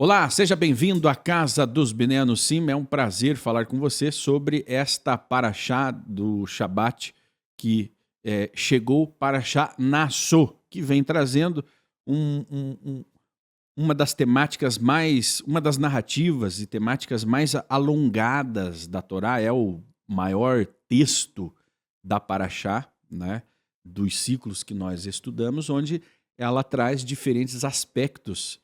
Olá, seja bem-vindo à Casa dos Biné Sim. É um prazer falar com você sobre esta paraxá do Shabat que chegou, paraxá Nassô, que vem trazendo um- um- um- uma das temáticas mais, uma das narrativas e temáticas mais alongadas da Torá. É o maior texto da paraxá, né, dos ciclos que nós estudamos, onde ela traz diferentes aspectos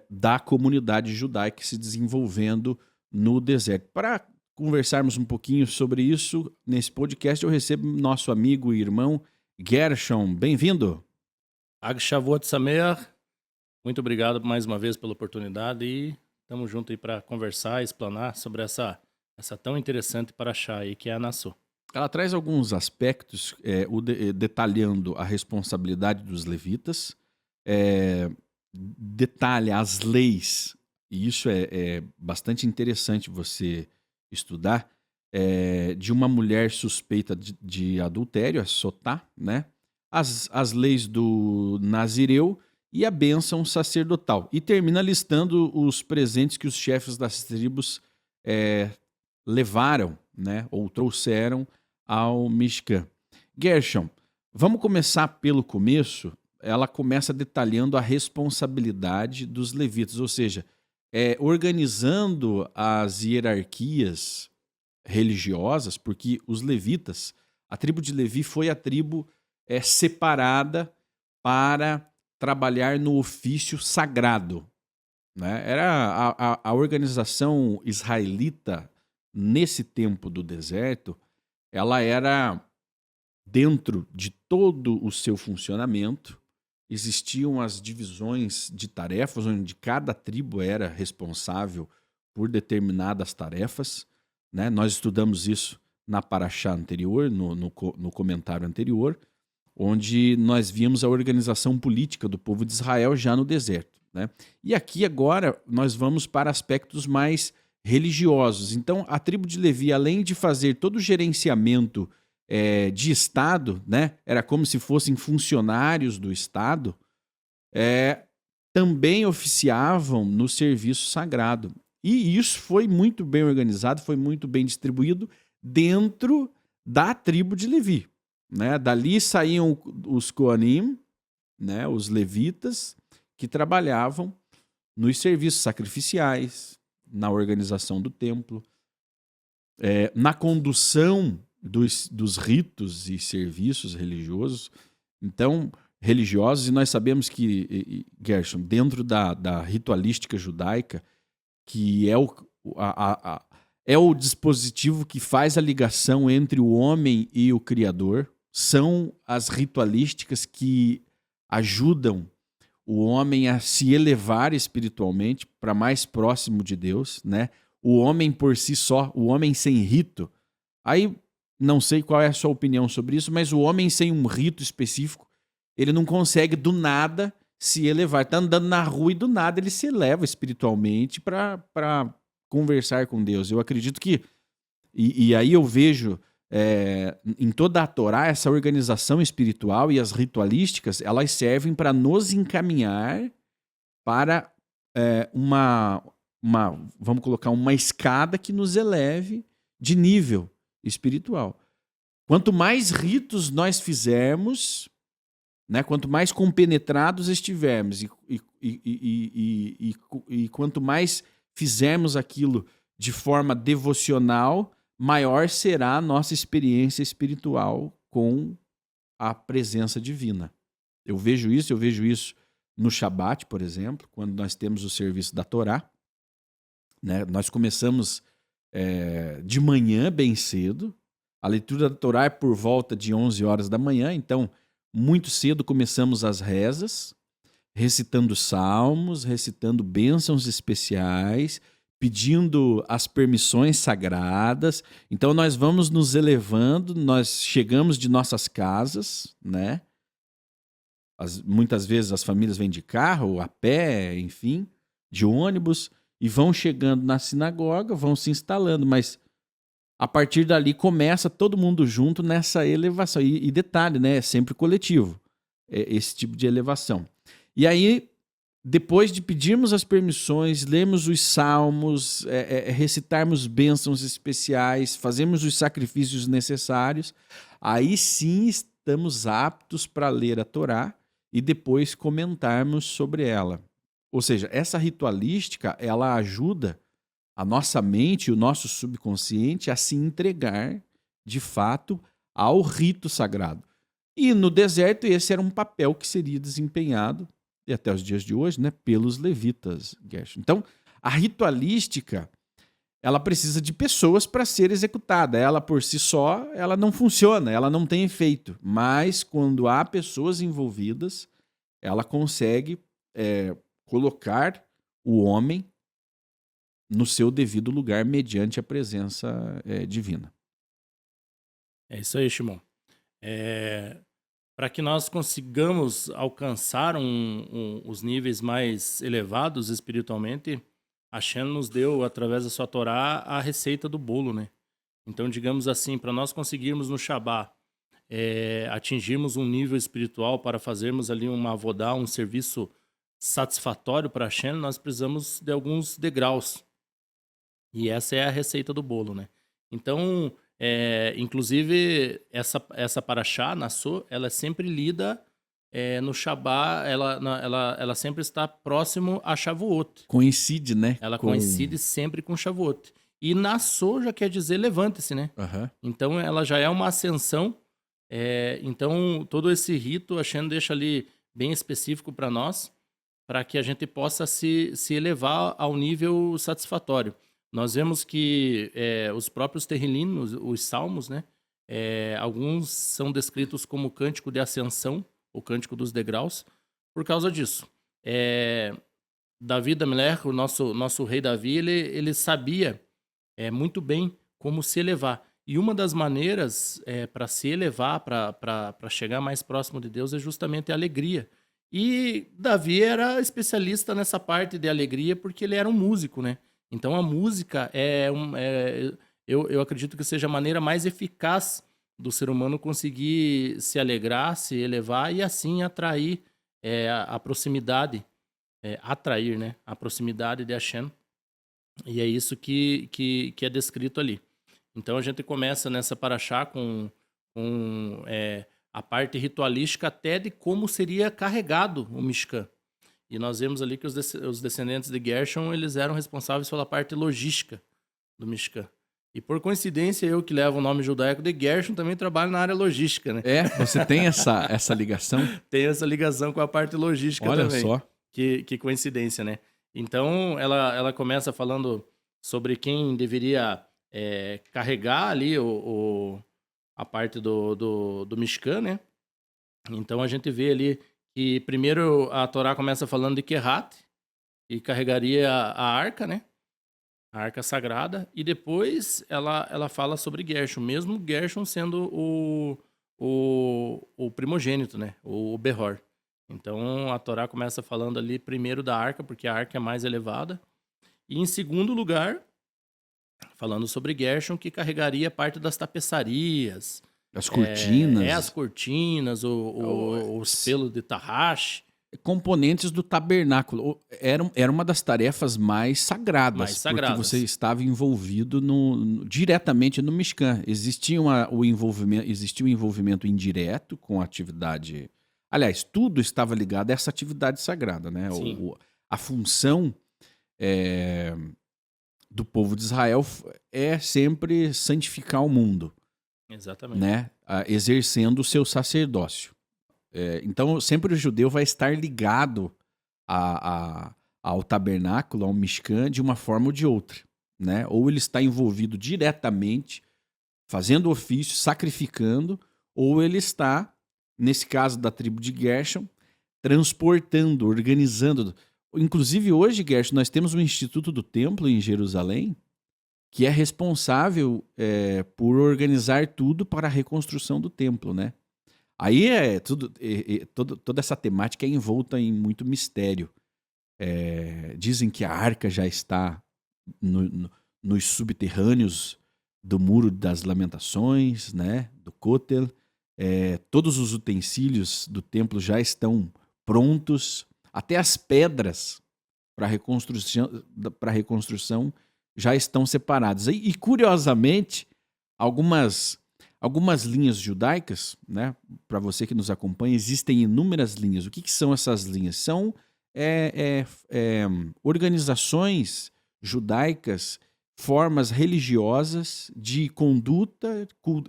da comunidade judaica se desenvolvendo no deserto. Para conversarmos um pouquinho sobre isso, nesse podcast eu recebo nosso amigo e irmão Gershon. Bem-vindo. Ag Shavuot Sameach, muito obrigado mais uma vez pela oportunidade e estamos juntos aí para conversar, explanar sobre essa tão interessante paraxá aí que é a Nassau. Ela traz alguns aspectos detalhando a responsabilidade dos levitas, detalha as leis, e isso é bastante interessante você estudar, de uma mulher suspeita de adultério, a sotá, né? As leis do Nazireu e a bênção sacerdotal. E termina listando os presentes que os chefes das tribos levaram, né? Ou trouxeram ao Mishkan. Gershon, vamos começar pelo começo. Ela começa detalhando a responsabilidade dos levitas, ou seja, organizando as hierarquias religiosas, porque os levitas, a tribo de Levi foi a tribo separada para trabalhar no ofício sagrado, né? Era a organização israelita nesse tempo do deserto, ela era dentro de todo o seu funcionamento, existiam as divisões de tarefas, onde cada tribo era responsável por determinadas tarefas, né? Nós estudamos isso na paraxá anterior, no comentário anterior, onde nós vimos a organização política do povo de Israel já no deserto, né? E aqui agora nós vamos para aspectos mais religiosos. Então, a tribo de Levi, além de fazer todo o gerenciamento de Estado, né? Era como se fossem funcionários do Estado, também oficiavam no serviço sagrado. E isso foi muito bem organizado, foi muito bem distribuído dentro da tribo de Levi, né? Dali saíam os Koanim, né? Os levitas, que trabalhavam nos serviços sacrificiais, na organização do templo, na condução dos ritos e serviços religiosos. Então, religiosos, e nós sabemos que, Gershon, dentro da ritualística judaica, que é o dispositivo que faz a ligação entre o homem e o Criador, são as ritualísticas que ajudam o homem a se elevar espiritualmente para mais próximo de Deus, né? O homem por si só, o homem sem rito. Aí não sei qual é a sua opinião sobre isso, mas o homem sem um rito específico, ele não consegue do nada se elevar. Tá andando na rua e do nada ele se eleva espiritualmente para conversar com Deus. Eu acredito que e aí eu vejo em toda a Torá essa organização espiritual e as ritualísticas, elas servem para nos encaminhar para vamos colocar, uma escada que nos eleve de nível espiritual. Quanto mais ritos nós fizermos, né, quanto mais compenetrados estivermos e quanto mais fizermos aquilo de forma devocional, maior será a nossa experiência espiritual com a presença divina. Eu vejo isso no Shabat, por exemplo, quando nós temos o serviço da Torá, né? Nós começamos de manhã, bem cedo. A leitura da Torá é por volta de 11 horas da manhã, então muito cedo começamos as rezas, recitando salmos, recitando bênçãos especiais, pedindo as permissões sagradas. Então nós vamos nos elevando, nós chegamos de nossas casas, né? Muitas vezes as famílias vêm de carro, a pé, enfim, de ônibus, e vão chegando na sinagoga, vão se instalando, mas a partir dali começa todo mundo junto nessa elevação. E detalhe, né? É sempre coletivo esse tipo de elevação. E aí depois de pedirmos as permissões, lermos os salmos, recitarmos bênçãos especiais, fazermos os sacrifícios necessários, aí sim estamos aptos para ler a Torá e depois comentarmos sobre ela. Ou seja, essa ritualística, ela ajuda a nossa mente, o nosso subconsciente a se entregar, de fato, ao rito sagrado. E no deserto esse era um papel que seria desempenhado, e até os dias de hoje, né, pelos levitas, Gershon. Então, a ritualística, ela precisa de pessoas para ser executada. Ela por si só, ela não funciona, ela não tem efeito. Mas quando há pessoas envolvidas, ela consegue colocar o homem no seu devido lugar mediante a presença divina. É isso aí, Shimon. Para que nós consigamos alcançar os níveis mais elevados espiritualmente, a Hashem nos deu, através da sua Torá, a receita do bolo, né? Então, digamos assim, para nós conseguirmos no Shabá atingirmos um nível espiritual para fazermos ali uma avodá, um serviço satisfatório para Hashem, nós precisamos de alguns degraus. E essa é a receita do bolo, né? Então, inclusive, essa paraxá, Nassô, ela é sempre lida no Shabá, ela sempre está próximo a Shavuot. Coincide, né? Ela coincide sempre com Shavuot. E Nassô já quer dizer levante-se, né? Uhum. Então, ela já é uma ascensão. Então, todo esse rito, a Shem deixa ali bem específico para nós, para que a gente possa se elevar ao nível satisfatório. Nós vemos que os próprios Terrilim, os salmos, né? Alguns são descritos como cântico de ascensão, o cântico dos degraus, por causa disso. Davi Amelech, o nosso rei Davi, ele sabia muito bem como se elevar. E uma das maneiras para se elevar, para chegar mais próximo de Deus, é justamente a alegria. E Davi era especialista nessa parte de alegria porque ele era um músico, né? Então a música eu acredito que seja a maneira mais eficaz do ser humano conseguir se alegrar, se elevar e assim atrair a proximidade, atrair, né? A proximidade de Hashem. E é isso que é descrito ali. Então a gente começa nessa paraxá com a parte ritualística até de como seria carregado o Mishkan. E nós vemos ali que os descendentes de Gershon, eles eram responsáveis pela parte logística do Mishkan. E por coincidência, eu que levo o nome judaico de Gershon também trabalho na área logística, né? Você tem essa ligação? Tem essa ligação com a parte logística também. Olha só. Que coincidência, né? Então, ela começa falando sobre quem deveria carregar ali a parte do Mishkan, né? Então, a gente vê ali que primeiro a Torá começa falando de Kehat, e carregaria a arca, né? A arca sagrada. E depois ela fala sobre Gershon, mesmo Gershon sendo o primogênito, né? O Behor. Então a Torá começa falando ali primeiro da arca, porque a arca é mais elevada. E em segundo lugar, falando sobre Gershon, que carregaria parte das tapeçarias. As cortinas. As cortinas, os pelos de Tahash. Componentes do tabernáculo. Era uma das tarefas mais sagradas. Porque você estava envolvido diretamente no Mishkan. Existia o envolvimento indireto com a atividade. Aliás, tudo estava ligado a essa atividade sagrada, né? A função do povo de Israel é sempre santificar o mundo. Exatamente. Né? Exercendo o seu sacerdócio. Então, sempre o judeu vai estar ligado ao tabernáculo, ao Mishkan, de uma forma ou de outra. Né? Ou ele está envolvido diretamente, fazendo ofício, sacrificando, ou ele está, nesse caso da tribo de Gershon, transportando, organizando. Inclusive, hoje, Gershon, nós temos um Instituto do Templo em Jerusalém, que é responsável por organizar tudo para a reconstrução do templo, né? Aí toda essa temática é envolta em muito mistério. Dizem que a arca já está nos subterrâneos do Muro das Lamentações, né? Do Kotel. Todos os utensílios do templo já estão prontos. Até as pedras para reconstrução já estão separadas. E curiosamente, algumas linhas judaicas, né, para você que nos acompanha, existem inúmeras linhas. O que são essas linhas? São organizações judaicas, formas religiosas de conduta,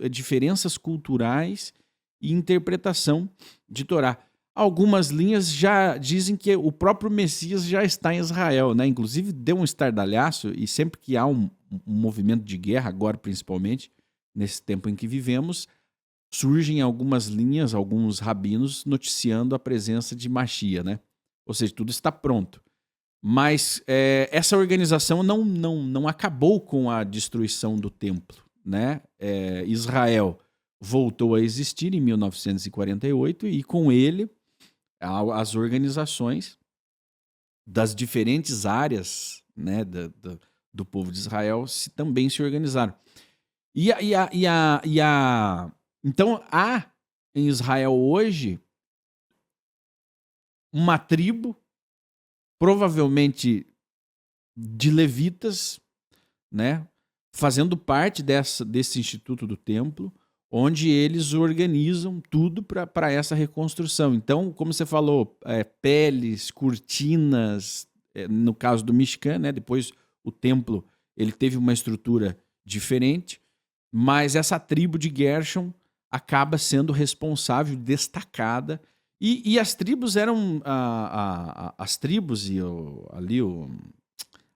diferenças culturais e interpretação de Torá. Algumas linhas já dizem que o próprio Messias já está em Israel, né? Inclusive deu um estardalhaço, e sempre que há um movimento de guerra, agora principalmente, nesse tempo em que vivemos, surgem algumas linhas, alguns rabinos noticiando a presença de Machia, né? Ou seja, tudo está pronto. Mas essa organização não acabou com a destruição do templo, né? Israel voltou a existir em 1948 e com ele as organizações das diferentes áreas, né, do povo de Israel também se organizaram. Então há em Israel hoje uma tribo, provavelmente de levitas, né, fazendo parte desse Instituto do Templo, onde eles organizam tudo para essa reconstrução. Então, como você falou, peles, cortinas, no caso do Mishkan, né, depois o templo ele teve uma estrutura diferente, mas essa tribo de Gershon acaba sendo responsável, destacada, e as tribos eram as tribos e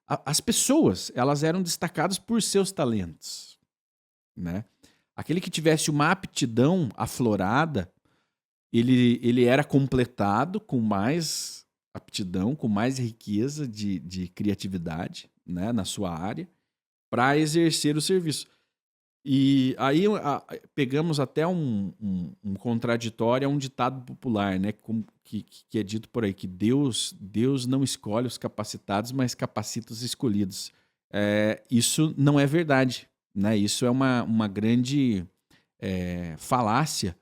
as pessoas, elas eram destacadas por seus talentos, né? Aquele que tivesse uma aptidão aflorada, ele era completado com mais aptidão, com mais riqueza de criatividade, né, na sua área, para exercer o serviço. E aí pegamos até um contraditório a um ditado popular, né, que é dito por aí, que Deus não escolhe os capacitados, mas capacita os escolhidos. Isso não é verdade, né? Isso é uma grande falácia,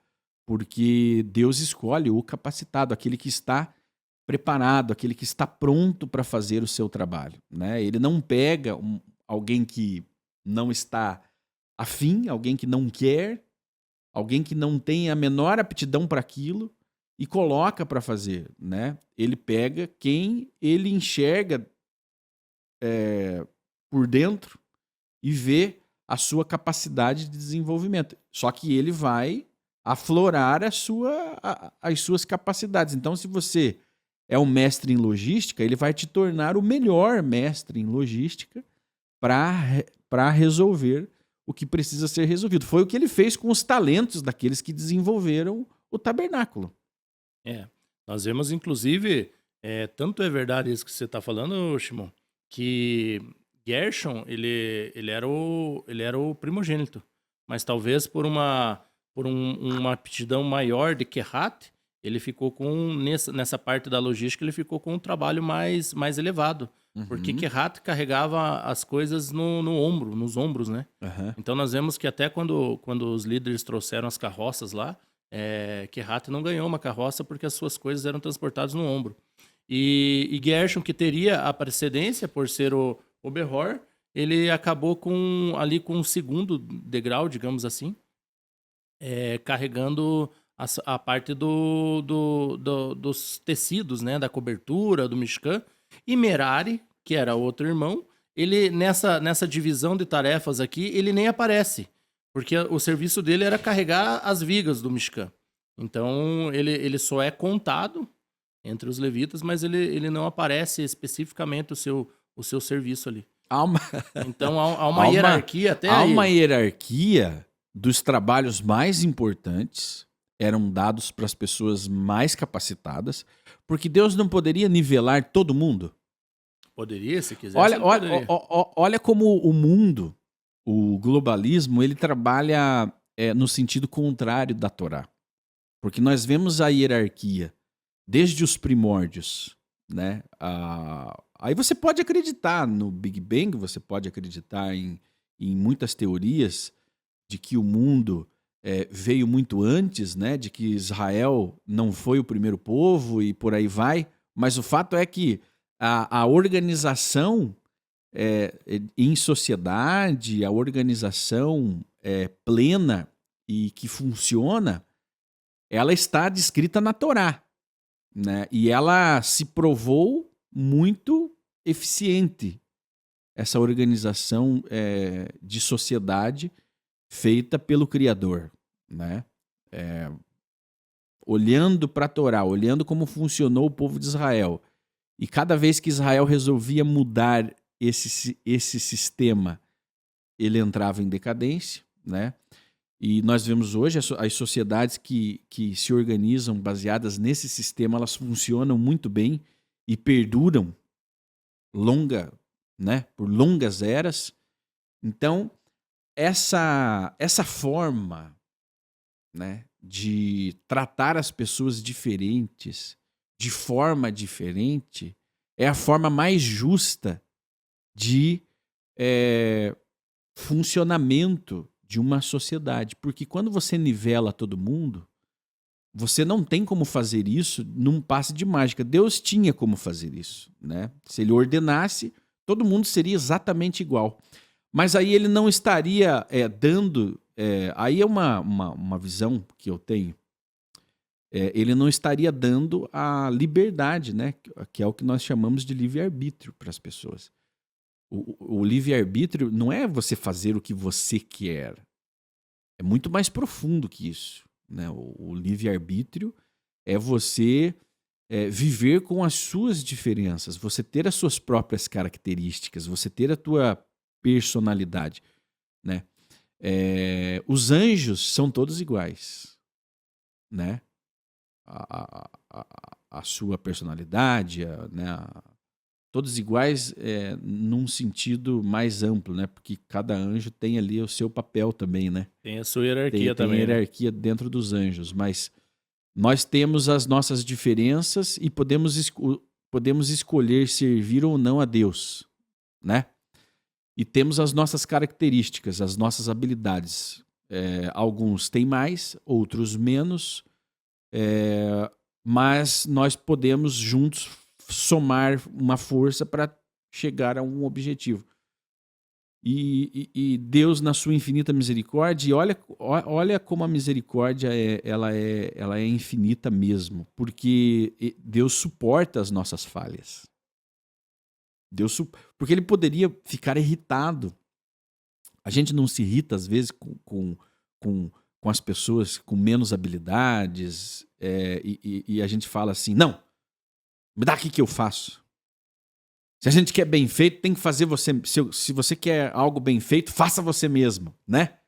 porque Deus escolhe o capacitado, aquele que está preparado, aquele que está pronto para fazer o seu trabalho, né? Ele não pega alguém que não está afim, alguém que não quer, alguém que não tem a menor aptidão para aquilo e coloca para fazer, né? Ele pega quem ele enxerga por dentro e vê a sua capacidade de desenvolvimento. Só que ele vai aflorar as suas capacidades. Então, se você é um mestre em logística, ele vai te tornar o melhor mestre em logística para resolver o que precisa ser resolvido. Foi o que ele fez com os talentos daqueles que desenvolveram o tabernáculo. Nós vemos, inclusive, tanto é verdade isso que você está falando, Shimon, que Gershon, ele era o primogênito, mas talvez por uma aptidão maior de Kehat, ele ficou nessa parte da logística, ele ficou com um trabalho mais elevado. Uhum. Porque Kehat carregava as coisas nos ombros, né? Uhum. Então nós vemos que até quando os líderes trouxeram as carroças lá, Kehat não ganhou uma carroça porque as suas coisas eram transportadas no ombro. E Gershon, que teria a precedência por ser o Behor, ele acabou com o segundo degrau, digamos assim, carregando a parte dos tecidos, né, da cobertura, do Mishkan. E Merari, que era outro irmão, ele nessa divisão de tarefas aqui, ele nem aparece, porque o serviço dele era carregar as vigas do Mishkan. Então, ele só é contado entre os levitas, mas ele não aparece especificamente o seu serviço ali. Então, há uma hierarquia até aí. Há uma hierarquia dos trabalhos mais importantes, eram dados para as pessoas mais capacitadas, porque Deus não poderia nivelar todo mundo? Poderia, se quisesse. Olha como o mundo, o globalismo, ele trabalha no sentido contrário da Torá. Porque nós vemos a hierarquia desde os primórdios, né? Aí você pode acreditar no Big Bang, você pode acreditar em muitas teorias de que o mundo veio muito antes, né? De que Israel não foi o primeiro povo e por aí vai. Mas o fato é que a organização em sociedade, a organização plena e que funciona, ela está descrita na Torá, né? E ela se provou muito eficiente, essa organização de sociedade feita pelo Criador, né? Olhando para a Torá, olhando como funcionou o povo de Israel, e cada vez que Israel resolvia mudar esse sistema, ele entrava em decadência, né? E nós vemos hoje as sociedades que se organizam baseadas nesse sistema, elas funcionam muito bem e perduram por longas eras. Então, essa forma, né, de tratar as pessoas diferentes, de forma diferente, é a forma mais justa de funcionamento de uma sociedade. Porque quando você nivela todo mundo, você não tem como fazer isso num passe de mágica. Deus tinha como fazer isso, né? Se ele ordenasse, todo mundo seria exatamente igual. Mas aí ele não estaria dando... aí é uma visão que eu tenho. Ele não estaria dando a liberdade, né? Que é o que nós chamamos de livre-arbítrio para as pessoas. O livre-arbítrio não é você fazer o que você quer. É muito mais profundo que isso, né? O livre-arbítrio é você viver com as suas diferenças, você ter as suas próprias características, você ter a tua personalidade, né? Os anjos são todos iguais, né? A sua personalidade, né? Todos iguais num sentido mais amplo, né? Porque cada anjo tem ali o seu papel também, né? Tem a sua hierarquia também. Tem hierarquia dentro dos anjos, mas nós temos as nossas diferenças e podemos escolher servir ou não a Deus, né? E temos as nossas características, as nossas habilidades. Alguns têm mais, outros menos, mas nós podemos juntos somar uma força para chegar a um objetivo. E Deus, na sua infinita misericórdia, e olha como a misericórdia ela é infinita mesmo, porque Deus suporta as nossas falhas. Porque ele poderia ficar irritado. A gente não se irrita, às vezes, com as pessoas com menos habilidades, e a gente fala assim, não, me dá aqui que eu faço. Se a gente quer bem feito, tem que fazer você. Se você quer algo bem feito, faça você mesmo, né?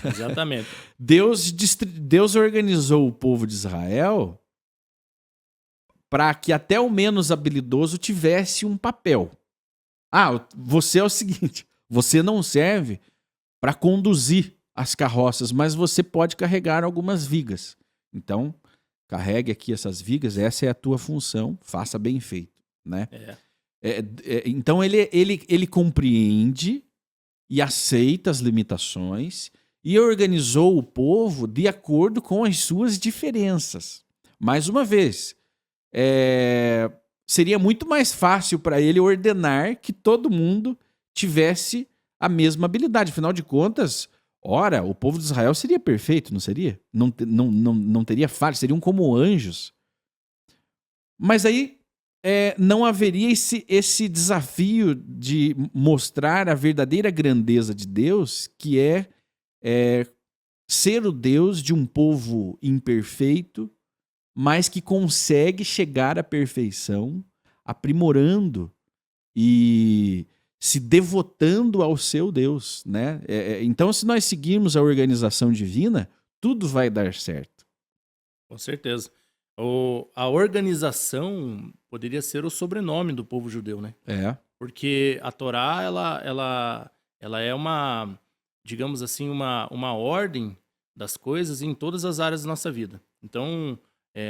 Exatamente. Deus organizou o povo de Israel para que até o menos habilidoso tivesse um papel. Você é o seguinte, você não serve para conduzir as carroças, mas você pode carregar algumas vigas. Então, carregue aqui essas vigas, essa é a tua função, faça bem feito, né? Então ele compreende e aceita as limitações e organizou o povo de acordo com as suas diferenças. Mais uma vez, seria muito mais fácil para ele ordenar que todo mundo tivesse a mesma habilidade. Afinal de contas, o povo de Israel seria perfeito, não seria? Não teria falha, seriam como anjos. Mas aí não haveria esse desafio de mostrar a verdadeira grandeza de Deus, que é ser o Deus de um povo imperfeito, mas que consegue chegar à perfeição, aprimorando e se devotando ao seu Deus, né? Então, se nós seguirmos a organização divina, tudo vai dar certo. Com certeza. A organização poderia ser o sobrenome do povo judeu, né? Porque a Torá, ela é uma, digamos assim, uma ordem das coisas em todas as áreas da nossa vida. Então,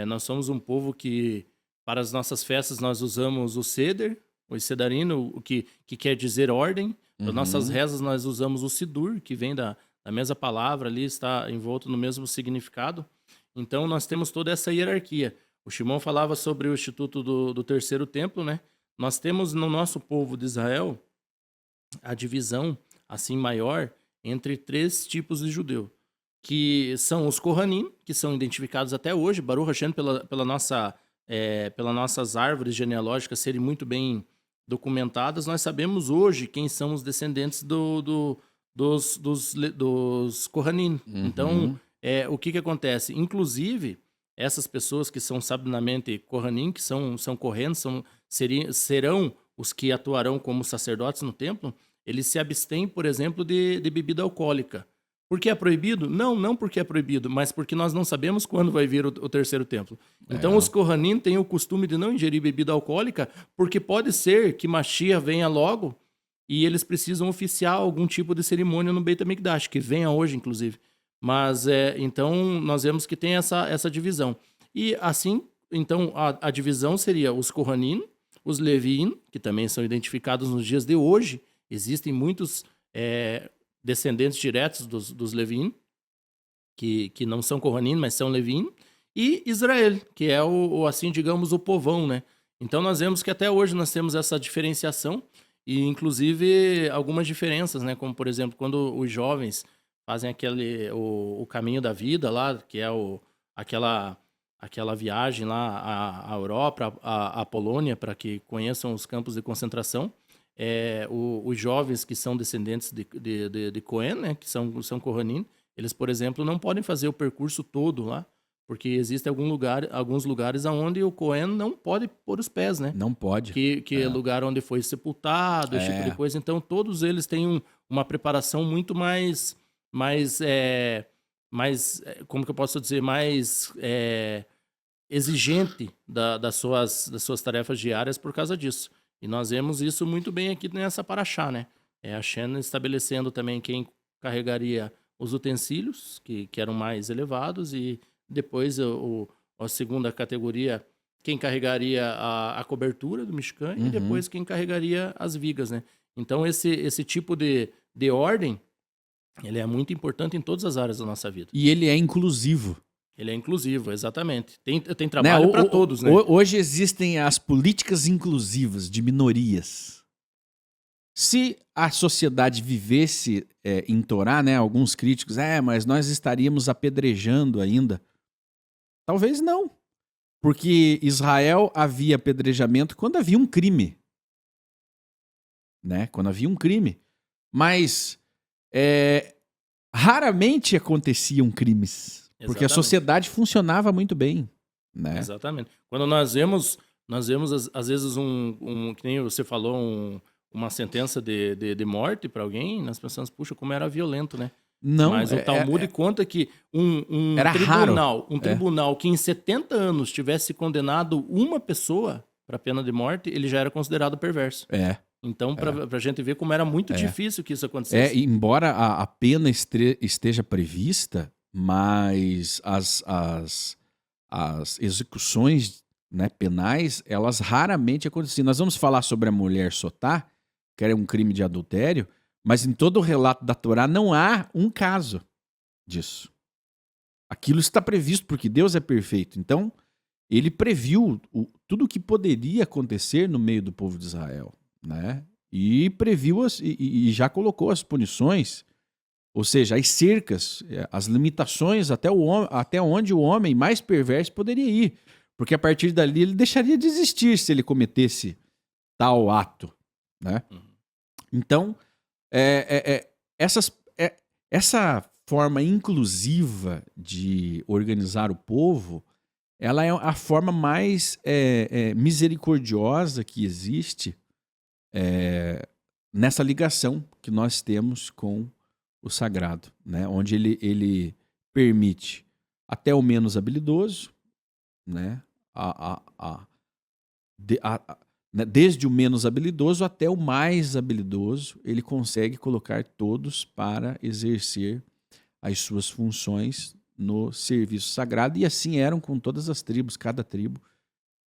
nós somos um povo que, para as nossas festas, nós usamos o Seder, o Sedarino, o que quer dizer ordem. Para nossas rezas, nós usamos o Sidur, que vem da mesma palavra ali, está envolto no mesmo significado. Então, nós temos toda essa hierarquia. O Shimon falava sobre o Instituto do Terceiro Templo, né? Nós temos no nosso povo de Israel a divisão, assim, maior entre 3 tipos de judeu, que são os Kohanim, que são identificados até hoje, Baruch Hashem, pelas nossas árvores genealógicas serem muito bem documentadas, nós sabemos hoje quem são os descendentes dos Kohanim. Então, o que acontece? Inclusive, essas pessoas que são sabidamente Kohanim, que são correntes, serão os que atuarão como sacerdotes no templo, eles se abstêm, por exemplo, de bebida alcoólica. Por que é proibido? Não porque é proibido, mas porque nós não sabemos quando vai vir o terceiro templo. Então, os Kohanim têm o costume de não ingerir bebida alcoólica, porque pode ser que Mashiach venha logo e eles precisam oficiar algum tipo de cerimônia no Beit HaMikdash, que venha hoje, inclusive. Mas, então, nós vemos que tem essa divisão. E, assim, então, a divisão seria os Kohanim, os Levim, que também são identificados nos dias de hoje. Existem muitos descendentes diretos dos Levim, que não são Kohanim, mas são Levim, e Israel, que é assim, digamos, o povão, né? Então nós vemos que até hoje nós temos essa diferenciação e, inclusive, algumas diferenças, né? Como, por exemplo, quando os jovens fazem o caminho da vida lá, que é aquela viagem lá à Europa, à Polônia, para que conheçam os campos de concentração. Os jovens que são descendentes de Cohen, né, que são Kohanim, eles, por exemplo, não podem fazer o percurso todo lá, porque existem alguns lugares onde o Cohen não pode pôr os pés, né? Não pode. Que é lugar onde foi sepultado, esse tipo de coisa. Então, todos eles têm uma preparação muito mais como que eu posso dizer, mais exigente das suas tarefas diárias por causa disso. E nós vemos isso muito bem aqui nessa paraxá, né? A Shen estabelecendo também quem carregaria os utensílios, que eram mais elevados, e depois a segunda categoria, quem carregaria a cobertura do Mishkan, e depois quem carregaria as vigas, né? Então, esse tipo de ordem, ele é muito importante em todas as áreas da nossa vida. E ele é inclusivo. Ele é inclusivo, exatamente. Tem trabalho para todos, né? Hoje existem as políticas inclusivas de minorias. Se a sociedade vivesse em Torá, né, alguns críticos, mas nós estaríamos apedrejando ainda. Talvez não. Porque Israel havia apedrejamento quando havia um crime. Né? Quando havia um crime. Mas raramente aconteciam crimes. Porque a sociedade funcionava muito bem. Né? Exatamente. Quando nós vemos às vezes, que nem você falou, uma sentença de morte para alguém, nós pensamos, puxa, como era violento, né? Não, mas o Talmud conta que um tribunal que em 70 anos tivesse condenado uma pessoa para pena de morte, ele já era considerado perverso. Então, para a gente ver como era muito difícil que isso acontecesse. Embora a pena esteja prevista, mas as execuções, né, penais, elas raramente aconteciam. Nós vamos falar sobre a mulher Sotá, que era um crime de adultério, mas em todo o relato da Torá não há um caso disso. Aquilo está previsto porque Deus é perfeito. Então, ele previu tudo o que poderia acontecer no meio do povo de Israel, né? E previu e já colocou as punições, ou seja, as cercas, as limitações até onde o homem mais perverso poderia ir. Porque a partir dali ele deixaria de existir se ele cometesse tal ato, né? Então, essa forma inclusiva de organizar o povo, ela é a forma mais misericordiosa que existe nessa ligação que nós temos com o sagrado, né? Onde ele permite até o menos habilidoso, né? Desde o menos habilidoso até o mais habilidoso, ele consegue colocar todos para exercer as suas funções no serviço sagrado, e assim eram com todas as tribos. Cada tribo,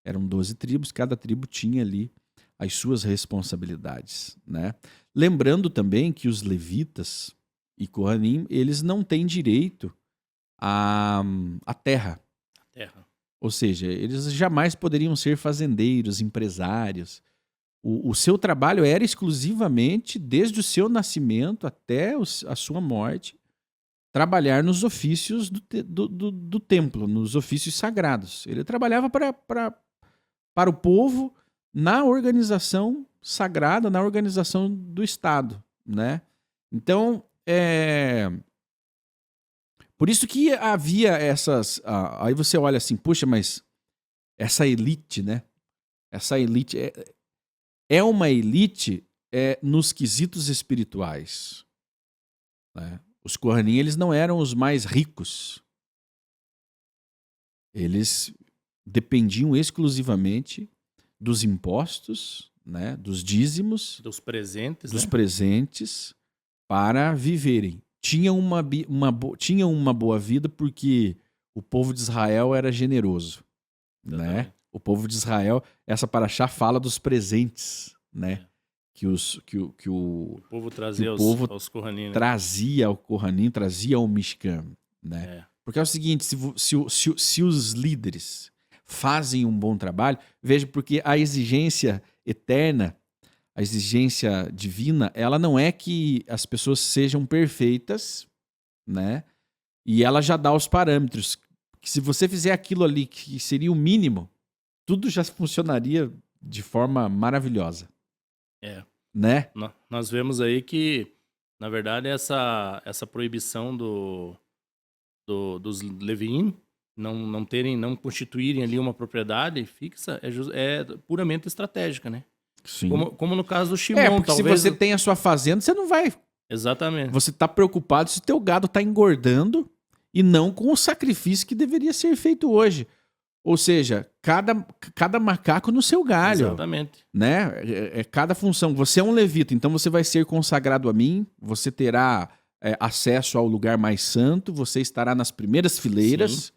eram 12 tribos, cada tribo tinha ali as suas responsabilidades, né? Lembrando também que os levitas e Kohanim, eles não têm direito à terra. Ou seja, eles jamais poderiam ser fazendeiros, empresários. O seu trabalho era exclusivamente, desde o seu nascimento até a sua morte, trabalhar nos ofícios do templo, nos ofícios sagrados. Ele trabalhava para o povo na organização sagrada, na organização do Estado, né? Então, por isso que havia essas... aí você olha assim, puxa, mas essa elite, né? Essa elite é uma elite nos quesitos espirituais, né? Os Kohanim, eles não eram os mais ricos. Eles dependiam exclusivamente dos impostos, né? Dos dízimos, Dos presentes, dos né? presentes, para viverem. Tinham uma boa vida porque o povo de Israel era generoso, né? Exatamente. O povo de Israel, essa paraxá fala dos presentes, né? Que O povo trazia povo aos Kohanim, né? trazia ao Kohanim, trazia ao Mishkan, né? Porque é o seguinte, se os líderes fazem um bom trabalho, veja, porque a exigência eterna, a exigência divina, ela não é que as pessoas sejam perfeitas, né? E ela já dá os parâmetros. Que se você fizer aquilo ali que seria o mínimo, tudo já funcionaria de forma maravilhosa. Né? Nós vemos aí que, na verdade, essa proibição dos Leviim não constituírem ali uma propriedade fixa é puramente estratégica, né? Sim. Como no caso do Shimon, porque talvez... se você tem a sua fazenda, você não vai... Exatamente. Você está preocupado se o teu gado está engordando e não com o sacrifício que deveria ser feito hoje. Ou seja, cada macaco no seu galho. Exatamente. Né? Cada função. Você é um levita, então você vai ser consagrado a mim, você terá acesso ao lugar mais santo, você estará nas primeiras fileiras,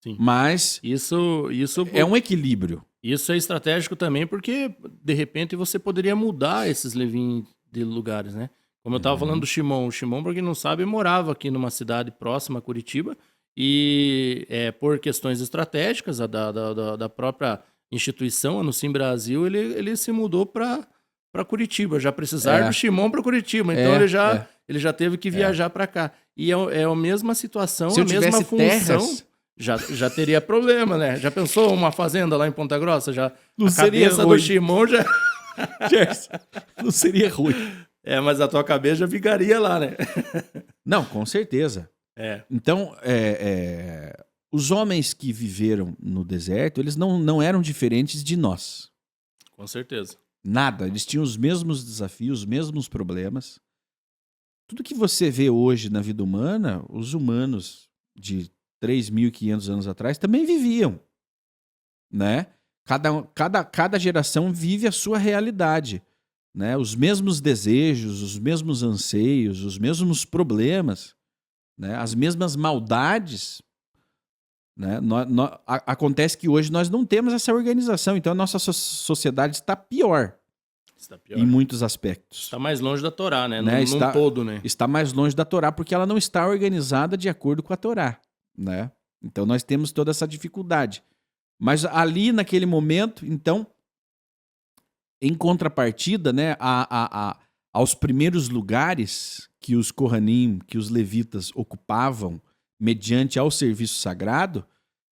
Sim. mas isso é um equilíbrio. Isso é estratégico também porque, de repente, você poderia mudar esses Levim de lugares, né? Como eu estava falando do Shimon. O Shimon, para quem não sabe, morava aqui numa cidade próxima a Curitiba e, por questões estratégicas da própria instituição, a Nucim Brasil, ele se mudou para Curitiba. Já precisaram do Shimon para Curitiba. Então, ele já teve que viajar para cá. E é a mesma situação, se a mesma função... Terras... Já teria problema, né? Já pensou uma fazenda lá em Ponta Grossa? Não a seria cabeça ruim. do Shimon já... Não seria ruim. Mas a tua cabeça já ficaria lá, né? Não, com certeza. Então, os homens que viveram no deserto, eles não eram diferentes de nós. Com certeza. Nada. Eles tinham os mesmos desafios, os mesmos problemas. Tudo que você vê hoje na vida humana, os humanos de 3.500 anos atrás também viviam, né? Cada geração vive a sua realidade, né? Os mesmos desejos, os mesmos anseios, os mesmos problemas, né? As mesmas maldades, né? Acontece que hoje nós não temos essa organização, então a nossa sociedade está pior. Em muitos aspectos. Está mais longe da Torá, né? Num todo, né? Está mais longe da Torá porque ela não está organizada de acordo com a Torá, né? Então nós temos toda essa dificuldade. Mas ali naquele momento, então, em contrapartida, né, aos primeiros lugares que os Kohanim, que os levitas ocupavam mediante ao serviço sagrado,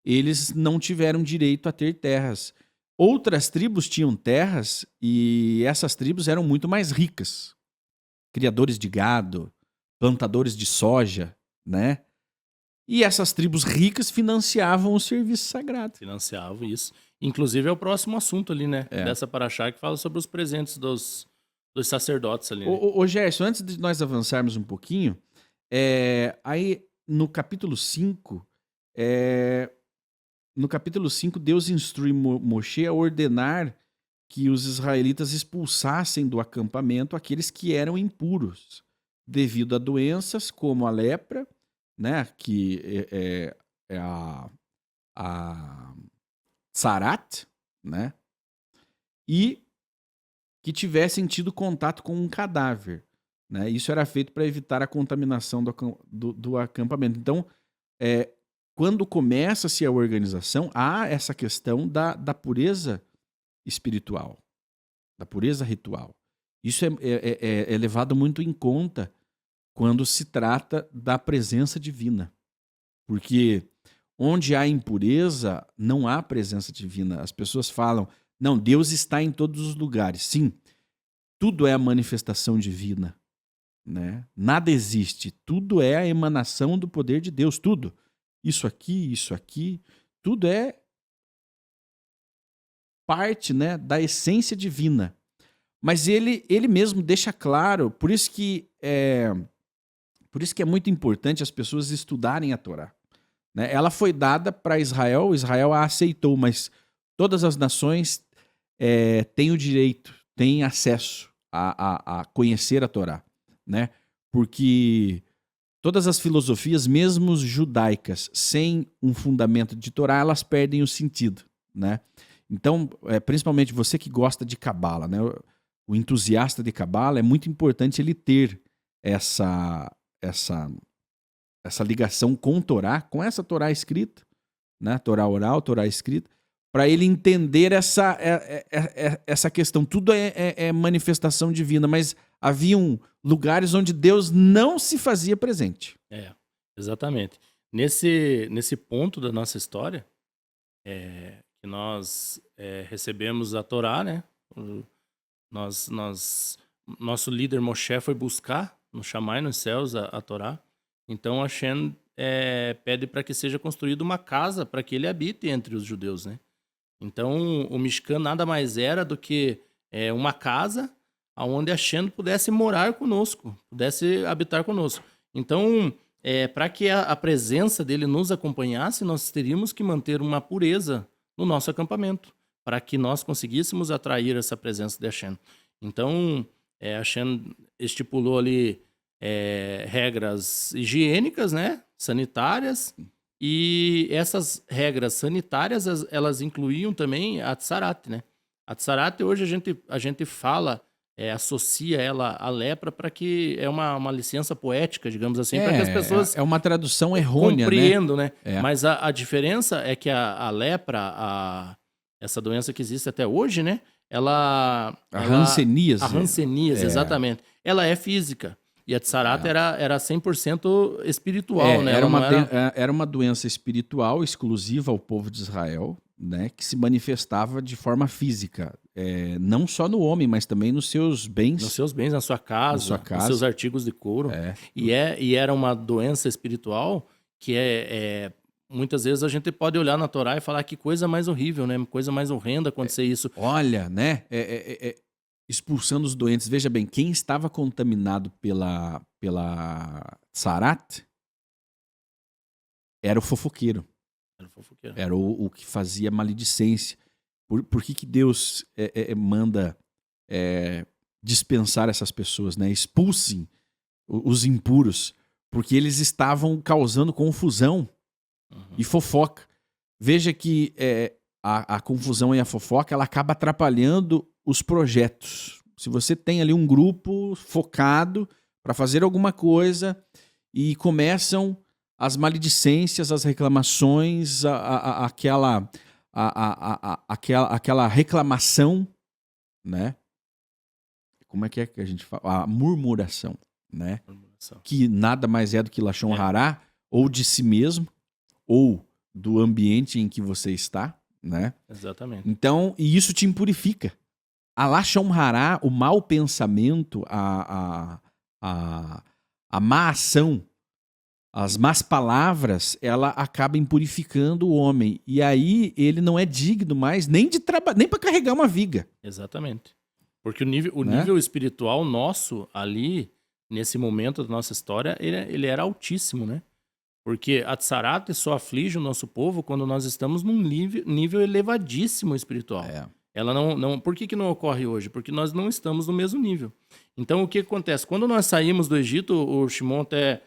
eles não tiveram direito a ter terras. Outras tribos tinham terras e essas tribos eram muito mais ricas. Criadores de gado, plantadores de soja, né? E essas tribos ricas financiavam o serviço sagrado. Financiavam isso. Inclusive é o próximo assunto ali, né? Dessa paraxá que fala sobre os presentes dos sacerdotes ali. Né? Ô Gerson, antes de nós avançarmos um pouquinho, aí no capítulo 5, Deus instrui Moshe a ordenar que os israelitas expulsassem do acampamento aqueles que eram impuros, devido a doenças como a lepra, né, que é a Tsarat, né, e que tivessem tido contato com um cadáver. Né? Isso era feito para evitar a contaminação do acampamento. Então, quando começa-se a organização, há essa questão da pureza espiritual, da pureza ritual. Isso é levado muito em conta quando se trata da presença divina. Porque onde há impureza, não há presença divina. As pessoas falam, não, Deus está em todos os lugares. Sim, tudo é a manifestação divina, né? Nada existe, tudo é a emanação do poder de Deus, tudo. Isso aqui, tudo é parte, né, da essência divina. Mas ele mesmo deixa claro, por isso que é muito importante as pessoas estudarem a Torá, né? Ela foi dada para Israel, Israel a aceitou, mas todas as nações têm o direito, têm acesso a conhecer a Torá, né? Porque todas as filosofias, mesmo judaicas, sem um fundamento de Torá, elas perdem o sentido, né? Então, principalmente você que gosta de Cabala, né? O entusiasta de Cabala, é muito importante ele ter essa ligação com Torá, com essa Torá escrita, né? Torá oral, Torá escrita, para ele entender essa questão. Tudo é manifestação divina, mas haviam lugares onde Deus não se fazia presente. Exatamente. Nesse ponto da nossa história, que nós recebemos a Torá, né? Nosso líder Moshe foi buscar no Shammai, nos céus, a Torá. Então Hashem pede para que seja construída uma casa para que ele habite entre os judeus, né? Então o Mishkan nada mais era do que uma casa onde Hashem pudesse morar conosco, pudesse habitar conosco. Então, para que a presença dele nos acompanhasse, nós teríamos que manter uma pureza no nosso acampamento, para que nós conseguíssemos atrair essa presença de Hashem. Então, Hashem estipulou ali regras higiênicas, né, sanitárias, e essas regras sanitárias, elas incluíam também a tsarat, né? A tsarat, hoje a gente fala, associa ela à lepra para que é uma licença poética, digamos assim, para que as pessoas... É uma tradução errônea, compreendam, né? Mas a diferença é que a lepra, essa doença que existe até hoje, né? A hanseníase. A hanseníase, exatamente. Ela é física. E a tsarat era 100% espiritual, né? Era uma doença espiritual exclusiva ao povo de Israel, né? Que se manifestava de forma física. Não só no homem, mas também nos seus bens. Nos seus bens, na sua casa, nos seus artigos de couro. E era uma doença espiritual que muitas vezes a gente pode olhar na Torá e falar que coisa mais horrível, né? Coisa mais horrenda acontecer isso. Olha, né? Expulsando os doentes. Veja bem, quem estava contaminado pela tsarat era o fofoqueiro. Era o que fazia maledicência. Por que Deus manda dispensar essas pessoas, né? Expulsem os impuros, porque eles estavam causando confusão e fofoca. Veja que a confusão e a fofoca, ela acaba atrapalhando os projetos. Se você tem ali um grupo focado para fazer alguma coisa e começam as maledicências, as reclamações, aquela reclamação, né? Como é que a gente fala? A murmuração, né? Que nada mais é do que Lashon Hará, ou de si mesmo, ou do ambiente em que você está, né? Exatamente. Então, e isso te impurifica. A Lashon Hará, o mau pensamento, a má ação, as más palavras, ela acaba impurificando o homem. E aí ele não é digno mais nem de trabalhar, nem para carregar uma viga. Exatamente. Porque o nível espiritual nosso ali, nesse momento da nossa história, ele era altíssimo, né? Porque a tsarat só aflige o nosso povo quando nós estamos num nível elevadíssimo espiritual. Ela não. Por que não ocorre hoje? Porque nós não estamos no mesmo nível. Então, o que acontece? Quando nós saímos do Egito, o Shimon até...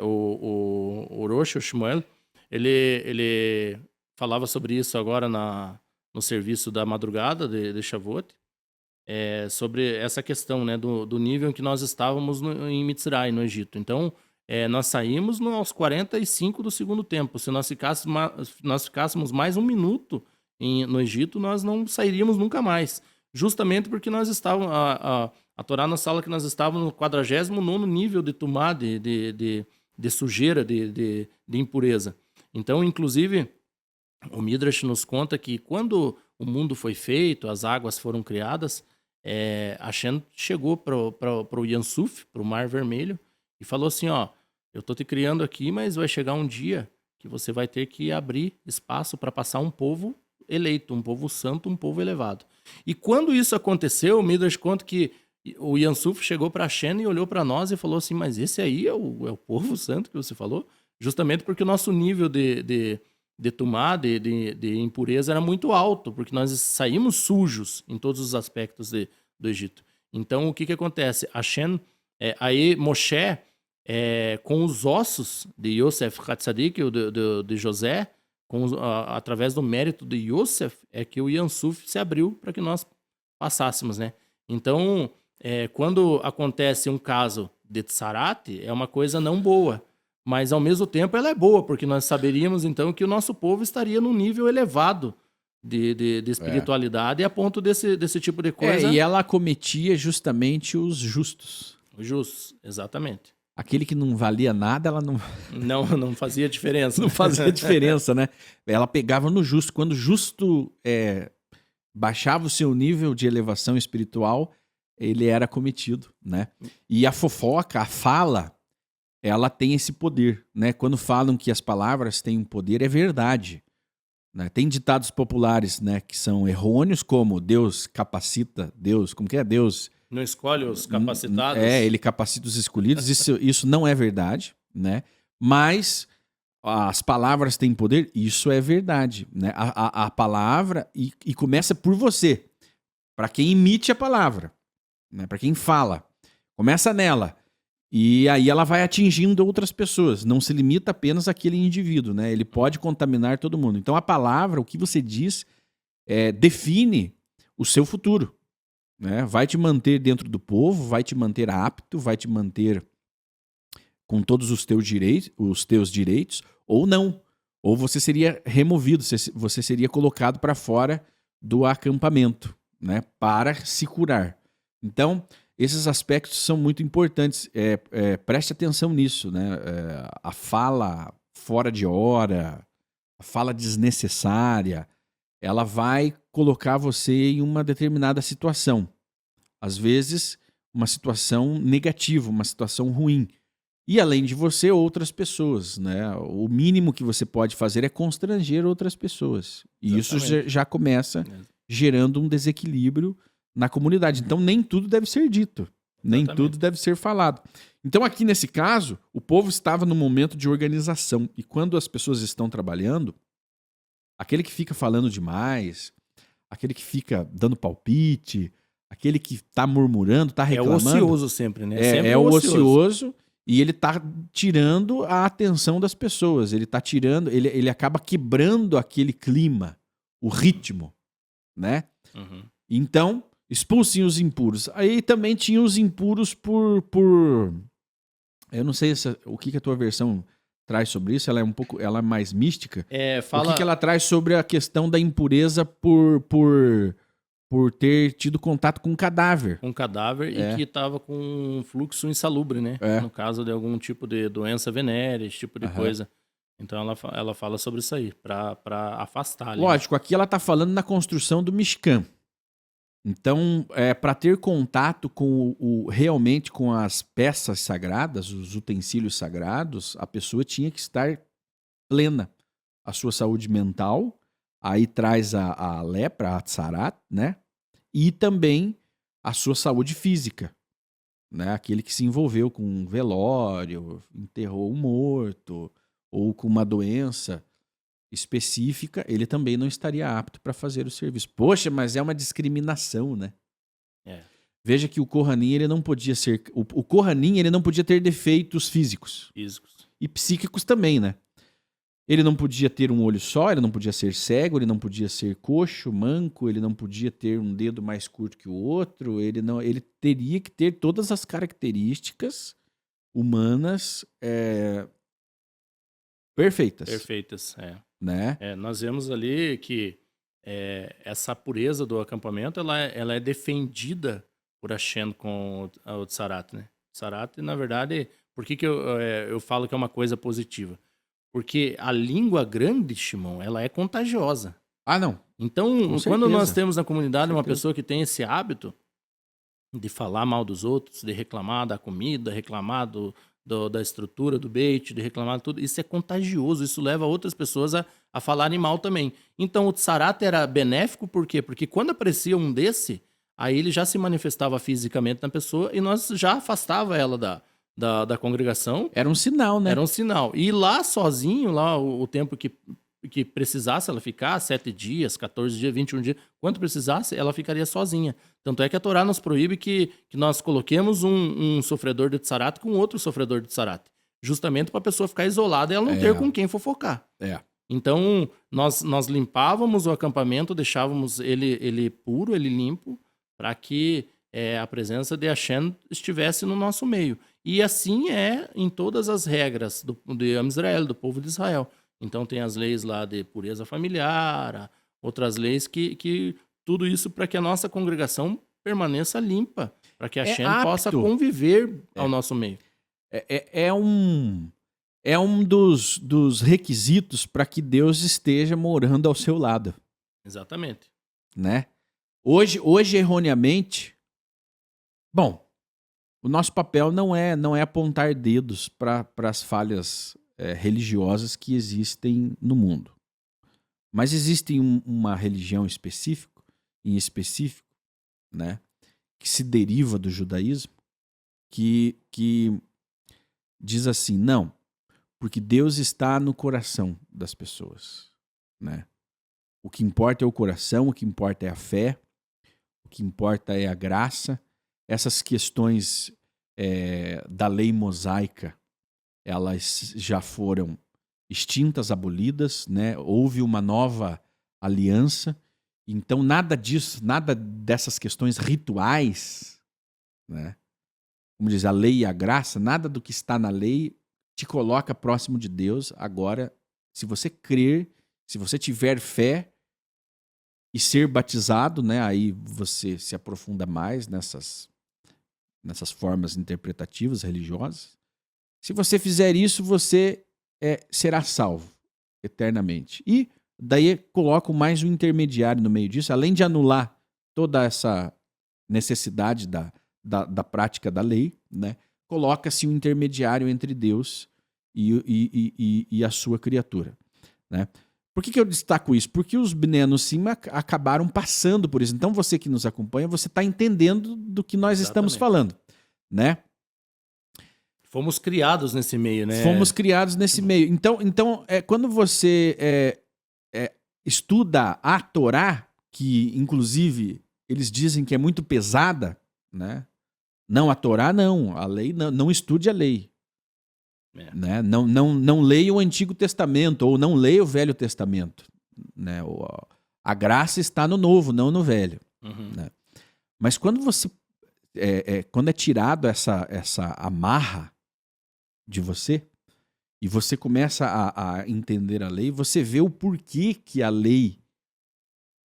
o Rosh, o Shmuel, ele falava sobre isso agora no serviço da madrugada de Shavuot, sobre essa questão, né, do nível em que nós estávamos em Mitzray, no Egito. Então, nós saímos aos 45 do segundo tempo. Se nós ficássemos mais um minuto no Egito, nós não sairíamos nunca mais. Justamente porque nós estávamos... A Torá nos fala que nós estávamos no 49º nível de tumá, de sujeira, de impureza. Então, inclusive, o Midrash nos conta que quando o mundo foi feito, as águas foram criadas, Hashem chegou para o Yansuf, para o Mar Vermelho, e falou assim, ó, eu tô te criando aqui, mas vai chegar um dia que você vai ter que abrir espaço para passar um povo eleito, um povo santo, um povo elevado. E quando isso aconteceu, o Midrash conta que o Yansuf chegou para Hashem e olhou para nós e falou assim, mas esse aí é o povo santo que você falou? Justamente porque o nosso nível de tumá, de impureza era muito alto, porque nós saímos sujos em todos os aspectos do Egito. Então, o que acontece? Hashem, aí Moshe, com os ossos de Yosef Hatzadik, de José, através do mérito de Yosef, é que o Yansuf se abriu para que nós passássemos, né? Então, quando acontece um caso de Tsarat, é uma coisa não boa, mas ao mesmo tempo ela é boa, porque nós saberíamos então que o nosso povo estaria num nível elevado de espiritualidade a ponto desse tipo de coisa. E ela acometia justamente os justos. Os justos, exatamente. Aquele que não valia nada, ela não... Não fazia diferença. Não fazia diferença, né? Ela pegava no justo. Quando o justo baixava o seu nível de elevação espiritual, ele era cometido, né? E a fofoca, a fala, ela tem esse poder, né? Quando falam que as palavras têm um poder, é verdade. Né? Tem ditados populares, né, que são errôneos, como Deus capacita, como que é? Deus... Não escolhe os capacitados. Ele capacita os escolhidos. Isso não é verdade, né? Mas as palavras têm poder, isso é verdade, né? A palavra, e começa por você, para quem emite a palavra, né? Para quem fala. Começa nela. E aí ela vai atingindo outras pessoas. Não se limita apenas àquele indivíduo, né? Ele pode contaminar todo mundo. Então a palavra, o que você diz, define o seu futuro. Né? Vai te manter dentro do povo, vai te manter apto, vai te manter com todos os teus direitos, ou não. Ou você seria removido, você seria colocado para fora do acampamento, né? Para se curar. Então, esses aspectos são muito importantes. Preste atenção nisso, né? A fala fora de hora, a fala desnecessária, ela vai colocar você em uma determinada situação. Às vezes, uma situação negativa, uma situação ruim. E além de você, outras pessoas, né? O mínimo que você pode fazer é constranger outras pessoas. E exatamente. Isso já começa gerando um desequilíbrio na comunidade. Então, nem tudo deve ser dito. Nem tudo deve ser falado. Então, aqui nesse caso, o povo estava num momento de organização. E quando as pessoas estão trabalhando, aquele que fica falando demais, aquele que fica dando palpite, aquele que está murmurando, está reclamando... É o ocioso sempre, né? Sempre o ocioso e ele está tirando a atenção das pessoas. Ele está tirando... Ele acaba quebrando aquele clima, o ritmo, né? Uhum. Então, expulsem os impuros. Aí também tinha os impuros por... Eu não sei o que a tua versão traz sobre isso. Ela é mais mística. O que ela traz sobre a questão da impureza por ter tido contato com um cadáver. Um cadáver e que estava com um fluxo insalubre, né? No caso de algum tipo de doença venérea, esse tipo de coisa. Então ela fala sobre isso aí, para afastar. Ali, lógico, aqui ela está falando na construção do Mishkan. Então, para ter contato realmente com as peças sagradas, os utensílios sagrados, a pessoa tinha que estar plena. A sua saúde mental, aí traz a lepra, a tsarat, né? E também a sua saúde física, né? Aquele que se envolveu com um velório, enterrou um morto, ou com uma doença específica, ele também não estaria apto para fazer o serviço. Poxa, mas é uma discriminação, né? Veja que o Kohanim, ele não podia ser... O Kohanim, ele não podia ter defeitos físicos. E psíquicos também, né? Ele não podia ter um olho só, ele não podia ser cego, ele não podia ser coxo, manco, ele não podia ter um dedo mais curto que o outro, ele teria que ter todas as características humanas perfeitas, Perfeitas, né? Nós vemos ali que essa pureza do acampamento, ela é defendida por Hashem com o Tsarat, né? Tsarat, na verdade, por que eu falo que é uma coisa positiva? Porque a língua grande, Shimon, ela é contagiosa. Ah, não. Então, Com quando nós certeza. temos na comunidade Com uma certeza. pessoa que tem esse hábito de falar mal dos outros, de reclamar da comida, reclamar da estrutura do bait, de reclamar de tudo, isso é contagioso, isso leva outras pessoas a falarem mal também. Então o Tsarat era benéfico, por quê? Porque quando aparecia um desse, aí ele já se manifestava fisicamente na pessoa e nós já afastava ela da congregação. Era um sinal, né? Era um sinal. E lá sozinho, lá o tempo que precisasse ela ficar, 7 dias, 14 dias, 21 dias, quanto precisasse, ela ficaria sozinha. Tanto é que a Torá nos proíbe que nós coloquemos um sofredor de tsarat com outro sofredor de tsarat. Justamente para a pessoa ficar isolada e ela não ter com quem fofocar. Então, nós limpávamos o acampamento, deixávamos ele puro, ele limpo, para que a presença de Hashem estivesse no nosso meio. E assim é em todas as regras de Am Israel, do povo de Israel. Então tem as leis lá de pureza familiar, outras leis que tudo isso para que a nossa congregação permaneça limpa, para que a Hashem possa conviver ao nosso meio. É um dos requisitos para que Deus esteja morando ao seu lado. Exatamente. Né? Hoje erroneamente, bom, o nosso papel não é apontar dedos para as falhas religiosas que existem no mundo. Mas existe uma religião em específico, né, que se deriva do judaísmo, que diz assim, não, porque Deus está no coração das pessoas. Né? O que importa é o coração, o que importa é a fé, o que importa é a graça. Essas questões da lei mosaica, elas já foram extintas, abolidas, né? Houve uma nova aliança. Então, nada disso, nada dessas questões rituais, né? Como diz a lei e a graça, nada do que está na lei te coloca próximo de Deus. Agora, se você crer, se você tiver fé e ser batizado, né? Aí você se aprofunda mais nessas formas interpretativas, religiosas. Se você fizer isso, você será salvo eternamente. E daí coloco mais um intermediário no meio disso, além de anular toda essa necessidade da prática da lei, né? Coloca-se um intermediário entre Deus e a sua criatura. Né? Por que eu destaco isso? Porque os Bnei Anossim acabaram passando por isso. Então você que nos acompanha, você está entendendo do que nós estamos falando. Né? Fomos criados nesse meio, né? Fomos criados nesse meio. Então quando você estuda a Torá, que inclusive eles dizem que é muito pesada, né? Não, a Torá não, a lei não estude a lei. Né? Não leia o Antigo Testamento ou não leia o Velho Testamento. Né? A graça está no Novo, não no Velho. Uhum. Né? Mas quando você quando é tirado essa amarra de você e você começa a entender a lei, você vê o porquê que a lei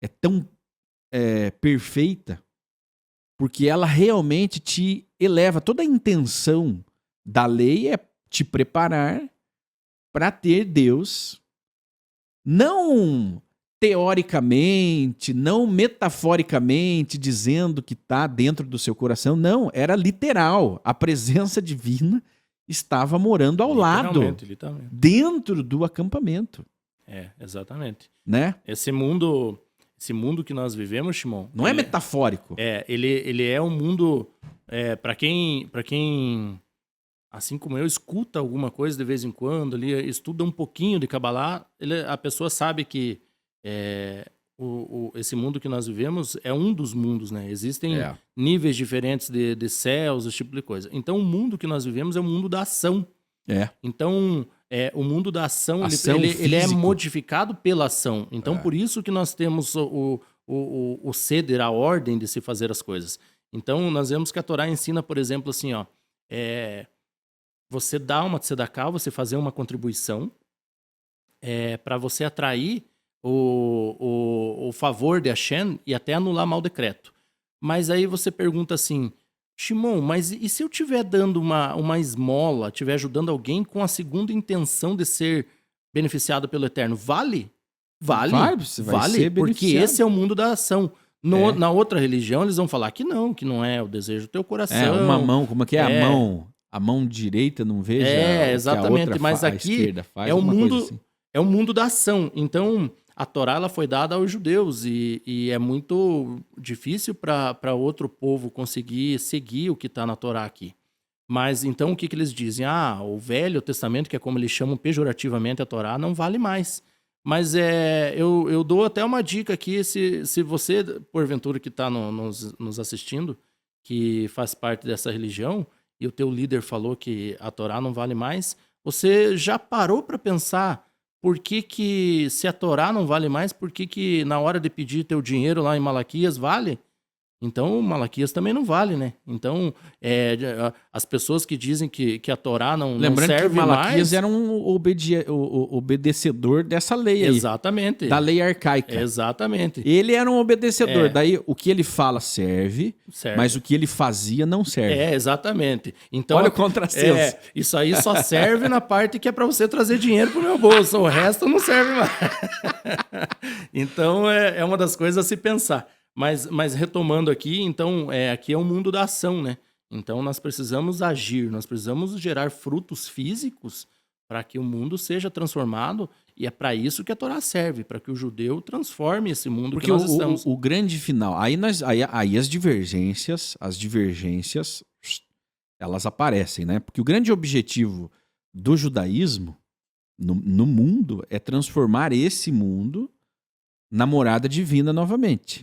é tão perfeita, porque ela realmente te eleva. Toda a intenção da lei é te preparar para ter Deus, não teoricamente, não metaforicamente, dizendo que está dentro do seu coração. Não, era literal. A presença divina estava morando ao lado, literalmente. Dentro do acampamento. Exatamente. Né? Esse mundo que nós vivemos, Shimon... Não é metafórico. Ele é um mundo... para quem, assim como eu, escuta alguma coisa de vez em quando, ali, estuda um pouquinho de Kabbalah, a pessoa sabe que esse mundo que nós vivemos é um dos mundos, né? Existem níveis diferentes de céus, esse tipo de coisa. Então, o mundo que nós vivemos é o mundo da ação. Então, o mundo da ação, ele é modificado pela ação. Então, por isso que nós temos o ceder, a ordem de se fazer as coisas. Então, nós vemos que a Torá ensina, por exemplo, assim, ó, você dar uma tzedakah, você fazer uma contribuição para você atrair o favor de Hashem e até anular mau decreto. Mas aí você pergunta assim, Shimon, mas e se eu estiver dando uma esmola, estiver ajudando alguém com a segunda intenção de ser beneficiado pelo Eterno, vale? Vale, Você vai vale, ser porque beneficiado. esse é o mundo da ação. Na outra religião, eles vão falar que não é o desejo do teu coração. Uma mão, como é que é? A mão direita não veja o que exatamente, a outra mas a aqui esquerda faz, é o alguma coisa mundo, assim. é o mundo da ação. Então, a Torá ela foi dada aos judeus e é muito difícil para outro povo conseguir seguir o que está na Torá aqui. Mas então o que eles dizem? O Velho Testamento, que é como eles chamam pejorativamente a Torá, não vale mais. Mas eu dou até uma dica aqui, se você, porventura, que está nos assistindo, que faz parte dessa religião, e o teu líder falou que a Torá não vale mais, você já parou para pensar por que se a Torá não vale mais, por que na hora de pedir teu dinheiro lá em Malaquias vale? Então, Malaquias também não vale, né? Então, as pessoas que dizem que a Torá não serve que Malaquias mais... era um obedecedor dessa lei aí. Exatamente. Da lei arcaica. Exatamente. Ele era um obedecedor. Daí, o que ele fala serve, mas o que ele fazia não serve. Exatamente. Então, olha o contrassenso. Isso aí só serve na parte que é para você trazer dinheiro pro meu bolso. O resto não serve mais. Então, é uma das coisas a se pensar. Mas retomando aqui, então, aqui é o mundo da ação, né? Então, nós precisamos agir, nós precisamos gerar frutos físicos para que o mundo seja transformado, e é para isso que a Torá serve, para que o judeu transforme esse mundo que nós estamos. O grande final, aí as divergências, elas aparecem, né? Porque o grande objetivo do judaísmo no mundo é transformar esse mundo na morada divina novamente.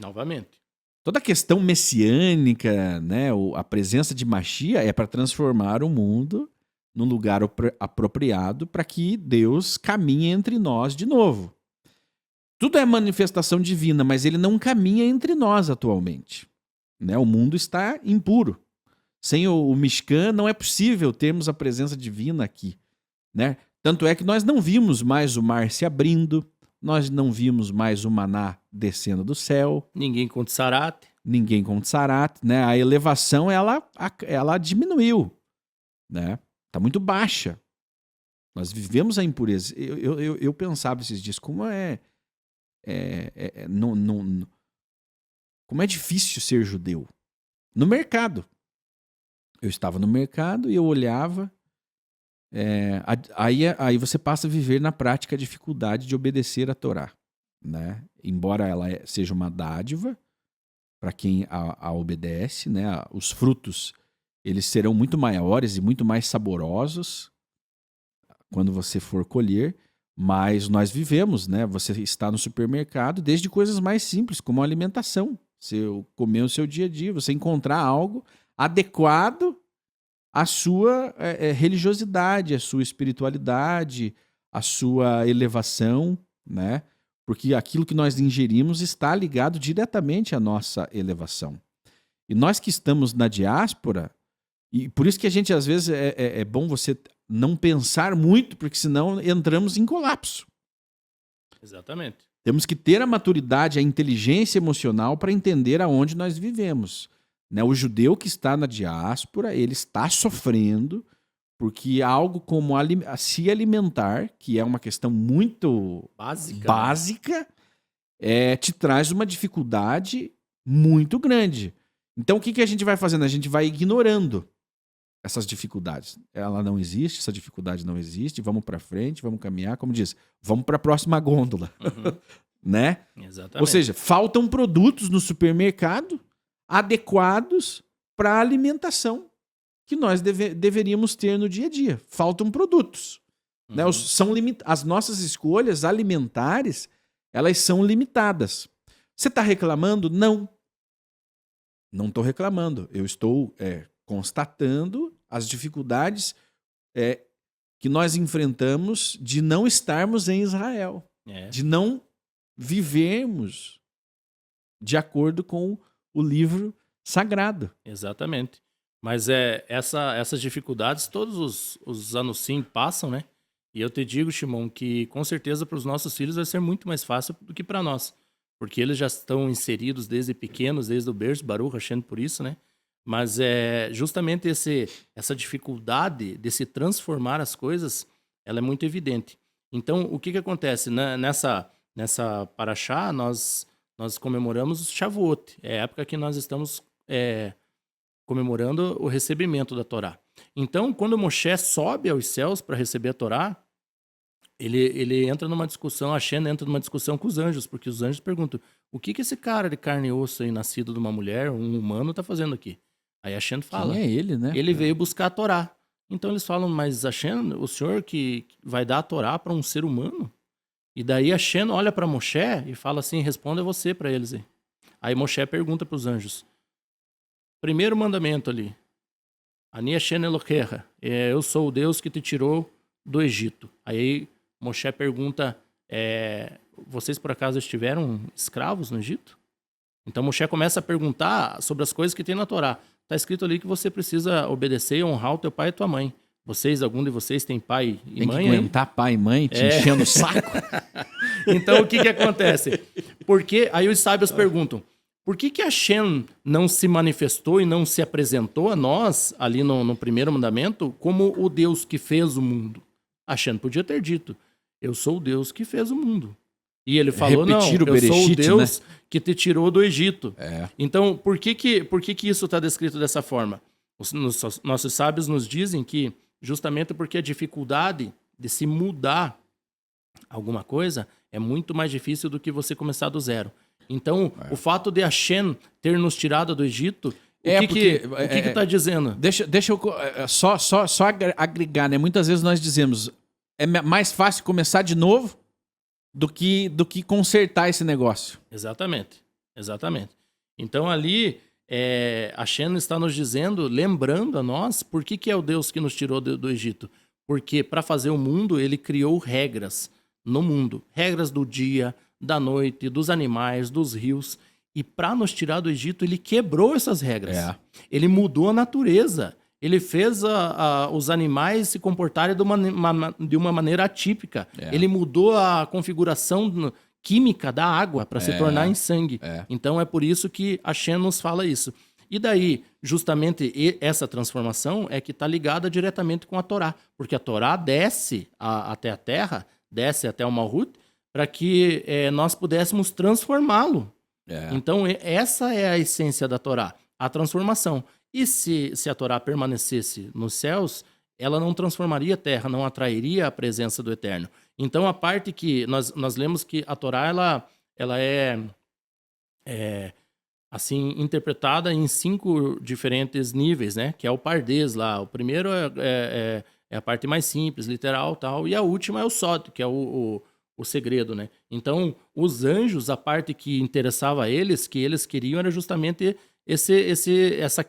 Toda a questão messiânica, né, a presença de Mashiach é para transformar o mundo num lugar apropriado para que Deus caminhe entre nós de novo. Tudo é manifestação divina, mas ele não caminha entre nós atualmente. Né? O mundo está impuro. Sem o Mishkan não é possível termos a presença divina aqui. Né? Tanto é que nós não vimos mais o mar se abrindo, nós não vimos mais o maná descendo do céu. Ninguém com Tsarat. Né? A elevação, ela diminuiu. Né? Tá muito baixa. Nós vivemos a impureza. Eu pensava esses dias, como como é difícil ser judeu. No mercado. Eu estava no mercado e eu olhava... Aí você passa a viver na prática a dificuldade de obedecer a Torá, né? Embora ela seja uma dádiva para quem a obedece, né? Os frutos eles serão muito maiores e muito mais saborosos quando você for colher, mas nós vivemos, né? Você está no supermercado desde coisas mais simples, como a alimentação, você comer o seu dia a dia, você encontrar algo adequado a sua religiosidade, a sua espiritualidade, a sua elevação, né? Porque aquilo que nós ingerimos está ligado diretamente à nossa elevação. E nós que estamos na diáspora, e por isso que a gente, às vezes, é bom você não pensar muito, porque senão entramos em colapso. Exatamente. Temos que ter a maturidade, a inteligência emocional para entender aonde nós vivemos. Né? O judeu que está na diáspora, ele está sofrendo porque algo como se alimentar, que é uma questão muito básica te traz uma dificuldade muito grande. Então, o que a gente vai fazendo? A gente vai ignorando essas dificuldades. Ela não existe, essa dificuldade não existe, vamos para frente, vamos caminhar, como diz, vamos para a próxima gôndola. Né? Exatamente. Ou seja, faltam produtos no supermercado adequados para a alimentação que nós deveríamos ter no dia a dia. Faltam produtos. Né? As nossas escolhas alimentares, elas são limitadas. Você está reclamando? Não. Não estou reclamando. Eu estou constatando as dificuldades que nós enfrentamos de não estarmos em Israel. De não vivermos de acordo com o livro sagrado. Exatamente. Mas essas dificuldades todos os anos sim passam, né? E eu te digo, Shimon, que com certeza para os nossos filhos vai ser muito mais fácil do que para nós. Porque eles já estão inseridos desde pequenos, desde o berço, Baruch Hashem por isso, né? Mas justamente essa dificuldade de se transformar as coisas, ela é muito evidente. Então, o que acontece? Nessa paraxá, nós comemoramos o Shavuot. É a época que nós estamos comemorando o recebimento da Torá. Então, quando Moshe sobe aos céus para receber a Torá, ele entra numa discussão, a Shem entra numa discussão com os anjos, porque os anjos perguntam, o que esse cara de carne e osso aí, nascido de uma mulher, um humano, está fazendo aqui? Aí a Shem fala, Quem é ele, né? ele veio buscar a Torá. Então eles falam, mas a Shem, o senhor que vai dar a Torá para um ser humano? E daí a Shem olha para Moshe e fala assim, responda você para eles aí. Aí Moshe pergunta para os anjos, primeiro mandamento ali, Ani Hashem Elokecha, eu sou o Deus que te tirou do Egito. Aí Moshe pergunta, vocês por acaso estiveram escravos no Egito? Então Moshe começa a perguntar sobre as coisas que tem na Torá. Está escrito ali que você precisa obedecer e honrar o teu pai e tua mãe. Algum de vocês tem pai e Tem mãe? que aguentar pai e mãe te enchendo o saco. Então o que acontece? Porque aí os sábios perguntam, por que a Shem não se manifestou e não se apresentou a nós, ali no primeiro mandamento, como o Deus que fez o mundo? A Shem podia ter dito, eu sou o Deus que fez o mundo. E ele falou, Repetir não, o eu sou o Bereshit, Deus que te tirou do Egito. É. Então, por que isso está descrito dessa forma? Nossos sábios nos dizem que justamente porque a dificuldade de se mudar alguma coisa é muito mais difícil do que você começar do zero. Então, o fato de Hashem ter nos tirado do Egito, o que está dizendo? Deixa eu só agregar, né? Muitas vezes nós dizemos, é mais fácil começar de novo do que consertar esse negócio. Exatamente. Então ali, Hashem está nos dizendo, lembrando a nós, por que é o Deus que nos tirou do Egito? Porque para fazer o mundo, ele criou regras no mundo. Regras do dia, da noite, dos animais, dos rios. E para nos tirar do Egito, ele quebrou essas regras. Ele mudou a natureza. Ele fez os animais se comportarem de uma maneira atípica. Ele mudou a configuração química da água para se tornar em sangue. Então é por isso que a Shem nos fala isso. E daí, justamente essa transformação é que está ligada diretamente com a Torá. Porque a Torá desce até a terra, desce até o Malhut, para que nós pudéssemos transformá-lo. Então, essa é a essência da Torá, a transformação. E se a Torá permanecesse nos céus, ela não transformaria a terra, não atrairia a presença do Eterno. Então, a parte que nós lemos que a Torá ela é assim, interpretada em 5 diferentes níveis, né? Que é o pardês lá. O primeiro é a parte mais simples, literal, tal. E a última é o sódio, que é o segredo, né? Então, os anjos, a parte que interessava a eles, que eles queriam, era justamente esse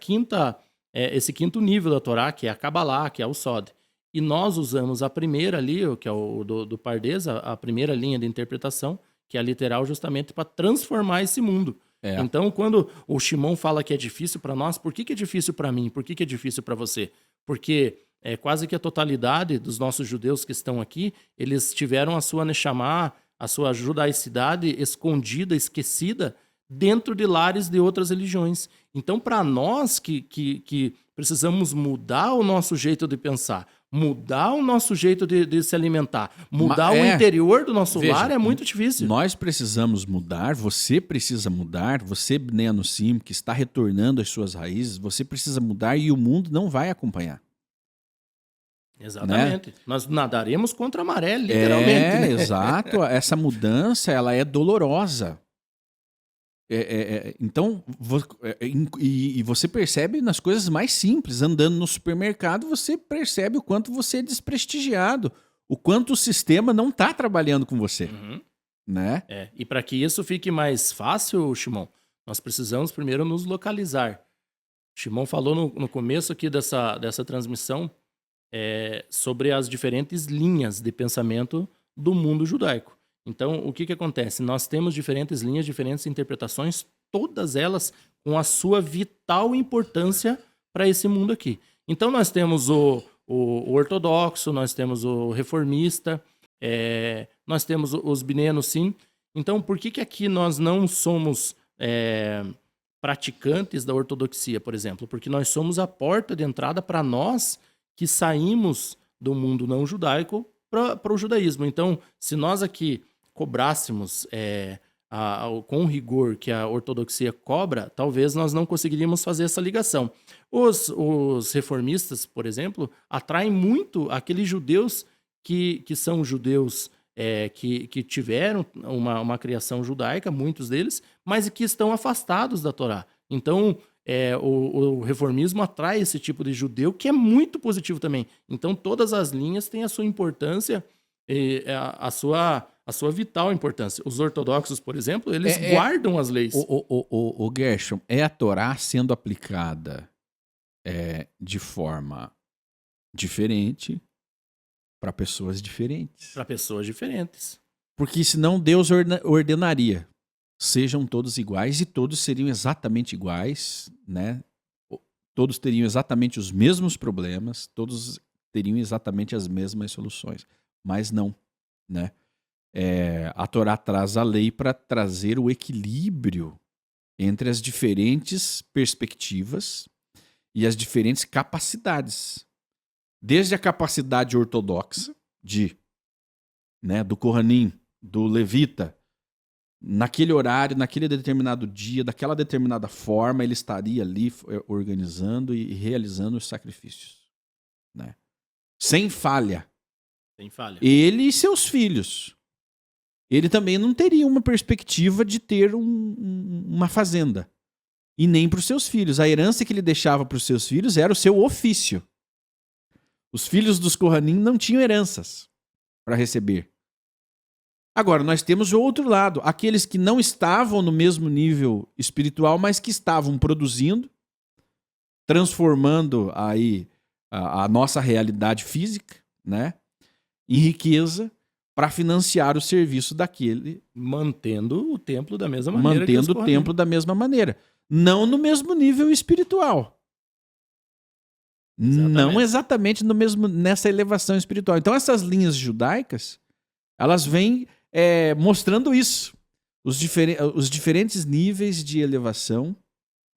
quinto nível da Torá, que é a Kabbalah, que é o Sod. E nós usamos a primeira ali, que é o do Pardês, a primeira linha de interpretação, que é a literal, justamente para transformar esse mundo. Então, quando o Shimon fala que é difícil para nós, por que é difícil para mim? Por que é difícil para você? Porque quase que a totalidade dos nossos judeus que estão aqui, eles tiveram a sua Neshama, a sua judaicidade escondida, esquecida, dentro de lares de outras religiões. Então, para nós que precisamos mudar o nosso jeito de pensar, mudar o nosso jeito de se alimentar, mudar o interior do nosso lar é muito difícil. Nós precisamos mudar, você precisa mudar, você, Bnei Anossim, que está retornando às suas raízes, você precisa mudar e o mundo não vai acompanhar. Exatamente. Né? Nós nadaremos contra a maré, literalmente. Né? Exato. Essa mudança, ela é dolorosa. Então, e você percebe nas coisas mais simples. Andando no supermercado, você percebe o quanto você é desprestigiado. O quanto o sistema não está trabalhando com você. Né? E para que isso fique mais fácil, Shimon, nós precisamos primeiro nos localizar. Shimon falou no começo aqui dessa transmissão sobre as diferentes linhas de pensamento do mundo judaico. Então, o que acontece? Nós temos diferentes linhas, diferentes interpretações, todas elas com a sua vital importância para esse mundo aqui. Então nós temos o ortodoxo, nós temos o reformista, nós temos os binenos, sim. Então por que aqui nós não somos praticantes da ortodoxia, por exemplo? Porque nós somos a porta de entrada para nós que saímos do mundo não judaico para o judaísmo. Então, se nós aqui cobrássemos com o rigor que a ortodoxia cobra, talvez nós não conseguiríamos fazer essa ligação. Os reformistas, por exemplo, atraem muito aqueles judeus que são judeus que tiveram uma criação judaica, muitos deles, mas que estão afastados da Torá. Então, o reformismo atrai esse tipo de judeu, que é muito positivo também. Então, todas as linhas têm a sua importância, a sua vital importância. Os ortodoxos, por exemplo, eles guardam as leis. O Gershom, é a Torá sendo aplicada de forma diferente para pessoas diferentes. Para pessoas diferentes. Porque senão Deus ordenaria: sejam todos iguais, e todos seriam exatamente iguais, né? Todos teriam exatamente os mesmos problemas, todos teriam exatamente as mesmas soluções. Mas não, né? A Torá traz a lei para trazer o equilíbrio entre as diferentes perspectivas e as diferentes capacidades. Desde a capacidade ortodoxa do Kohanim, do levita, naquele horário, naquele determinado dia, daquela determinada forma, ele estaria ali organizando e realizando os sacrifícios, né? Sem falha. Sem falha. Ele e seus filhos. Ele também não teria uma perspectiva de ter uma fazenda. E nem para os seus filhos. A herança que ele deixava para os seus filhos era o seu ofício. Os filhos dos Kohanim não tinham heranças para receber. Agora, nós temos o outro lado. Aqueles que não estavam no mesmo nível espiritual, mas que estavam produzindo, transformando aí a nossa realidade física, né, em riqueza, para financiar o serviço daquele. Mantendo o templo da mesma maneira. Mantendo o templo da mesma maneira. Não no mesmo nível espiritual. Exatamente. Não exatamente nessa elevação espiritual. Então essas linhas judaicas, elas vêm mostrando isso. Os diferentes níveis de elevação,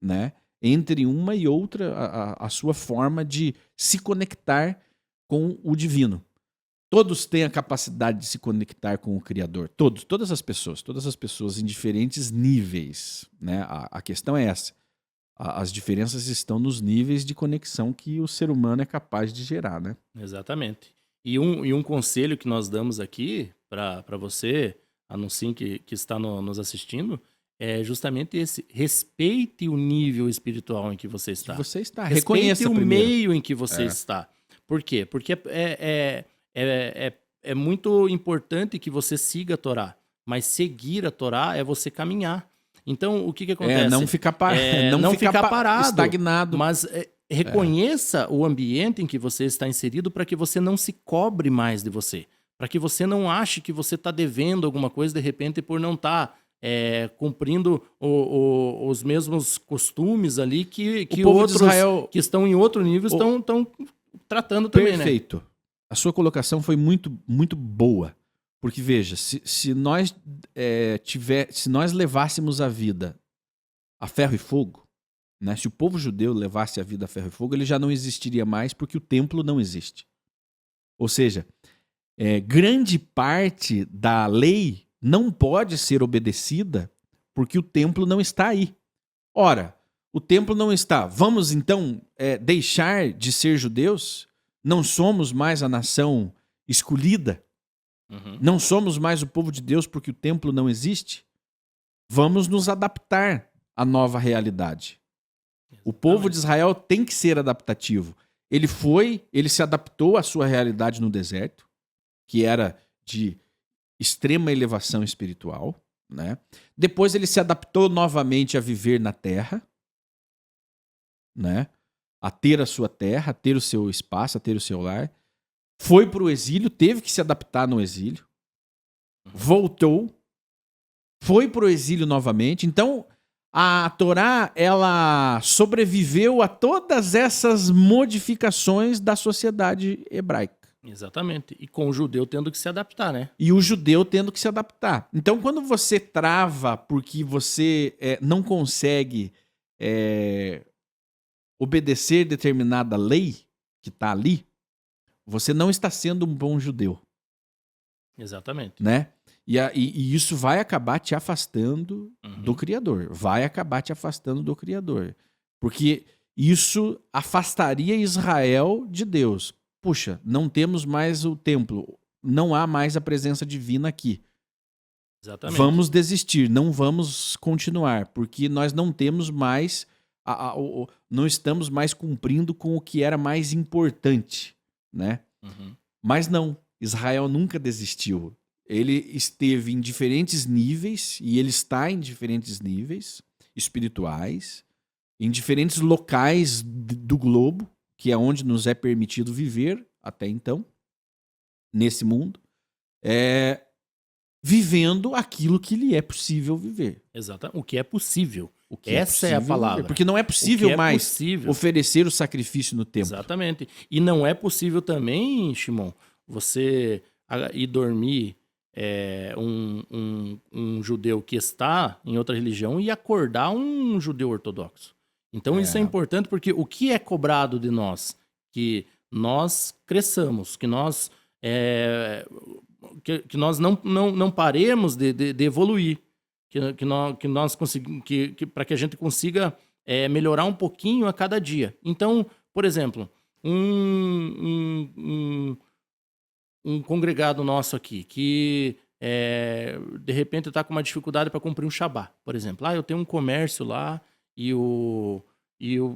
né, entre uma e outra, a sua forma de se conectar com o divino. Todos têm a capacidade de se conectar com o Criador. Todas as pessoas em diferentes níveis, né? A questão é essa. As diferenças estão nos níveis de conexão que o ser humano é capaz de gerar, né? Exatamente. E um conselho que nós damos aqui para você, Anuncim, que está nos assistindo, é justamente esse: respeite o nível espiritual em que você está. Respeite o meio em que você está. Por quê? Porque é muito importante que você siga a Torá, mas seguir a Torá é você caminhar. Então, o que acontece? Não ficar parado, estagnado. Mas reconheça o ambiente em que você está inserido para que você não se cobre mais de você. Para que você não ache que você está devendo alguma coisa de repente por não estar cumprindo os mesmos costumes ali que outros que estão em outro nível estão tratando também, Perfeito. Né? A sua colocação foi muito, muito boa. Porque, veja, se nós levássemos a vida a ferro e fogo, né? Se o povo judeu levasse a vida a ferro e fogo, ele já não existiria mais, porque o templo não existe. Ou seja, grande parte da lei não pode ser obedecida porque o templo não está aí. Ora, o templo não está. Vamos, então, deixar de ser judeus? Não somos mais a nação escolhida? Uhum. Não somos mais o povo de Deus porque o templo não existe? Vamos nos adaptar à nova realidade. Exatamente. O povo de Israel tem que ser adaptativo. Ele se adaptou à sua realidade no deserto, que era de extrema elevação espiritual, né? Depois ele se adaptou novamente a viver na terra, né? A ter a sua terra, a ter o seu espaço, a ter o seu lar. Foi para o exílio, teve que se adaptar no exílio. Voltou. Foi para o exílio novamente. Então, A Torá, ela sobreviveu a todas essas modificações da sociedade hebraica. Exatamente. E com o judeu tendo que se adaptar, né? E o judeu tendo que se adaptar. Então, quando você trava porque você não consegue obedecer determinada lei que está ali, você não está sendo um bom judeu, Exatamente. né? E isso vai acabar te afastando do Criador. Vai acabar te afastando do Criador. Porque isso afastaria Israel de Deus. Puxa, não temos mais o templo. Não há mais a presença divina aqui. Exatamente. Vamos desistir, não vamos continuar. Porque nós não temos mais... não estamos mais cumprindo com o que era mais importante, né? Mas não. Israel nunca desistiu. Ele esteve em diferentes níveis, e ele está em diferentes níveis espirituais, em diferentes locais do globo, que é onde nos é permitido viver até então, nesse mundo, vivendo aquilo que lhe é possível viver. Exatamente. O que é possível. Essa é a palavra. Viver. Porque não é possível mais oferecer o sacrifício no templo. Exatamente. E não é possível também, Shimon, você ir dormir um judeu que está em outra religião e acordar um judeu ortodoxo. Então isso é importante porque o que é cobrado de nós? Que nós cresçamos, que nós, que nós não paremos de evoluir, que nós conseguimos, para que a gente consiga melhorar um pouquinho a cada dia. Então, por exemplo, um congregado nosso aqui que de repente está com uma dificuldade para cumprir um Shabá, por exemplo. Eu tenho um comércio lá e eu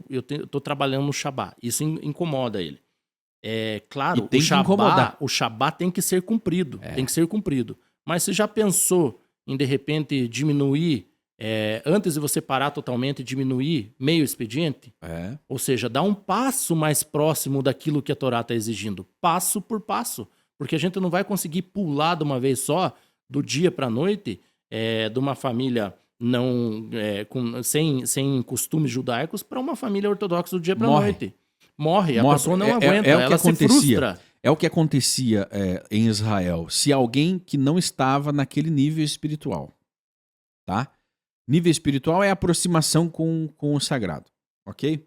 estou trabalhando no Shabá. Isso incomoda ele. Claro, o Shabá tem que ser cumprido. Tem que ser cumprido. Mas você já pensou em, de repente, diminuir, antes de você parar totalmente, diminuir meio expediente? Ou seja, dar um passo mais próximo daquilo que a Torá está exigindo. Passo por passo. Porque a gente não vai conseguir pular de uma vez só, do dia para a noite, de uma família sem costumes judaicos para uma família ortodoxa do dia para a noite. Morre, a pessoa não aguenta, ela se frustra. É o que acontecia em Israel. Se alguém que não estava naquele nível espiritual, tá? Nível espiritual é a aproximação com o sagrado, ok?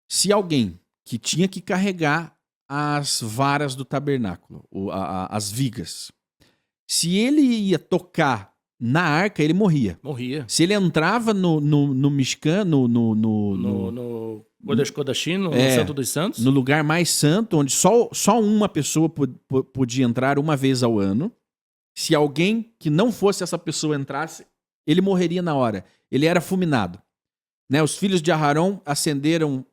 Se alguém que tinha que carregar as varas do tabernáculo, as vigas. Se ele ia tocar na arca, ele morria. Se ele entrava no Mishkan, no Kodesh Kodashim, no Santo dos Santos, no lugar mais santo, onde só uma pessoa podia entrar uma vez ao ano, se alguém que não fosse essa pessoa entrasse, ele morreria na hora. Ele era fulminado. Né? Os filhos de Aharon acenderam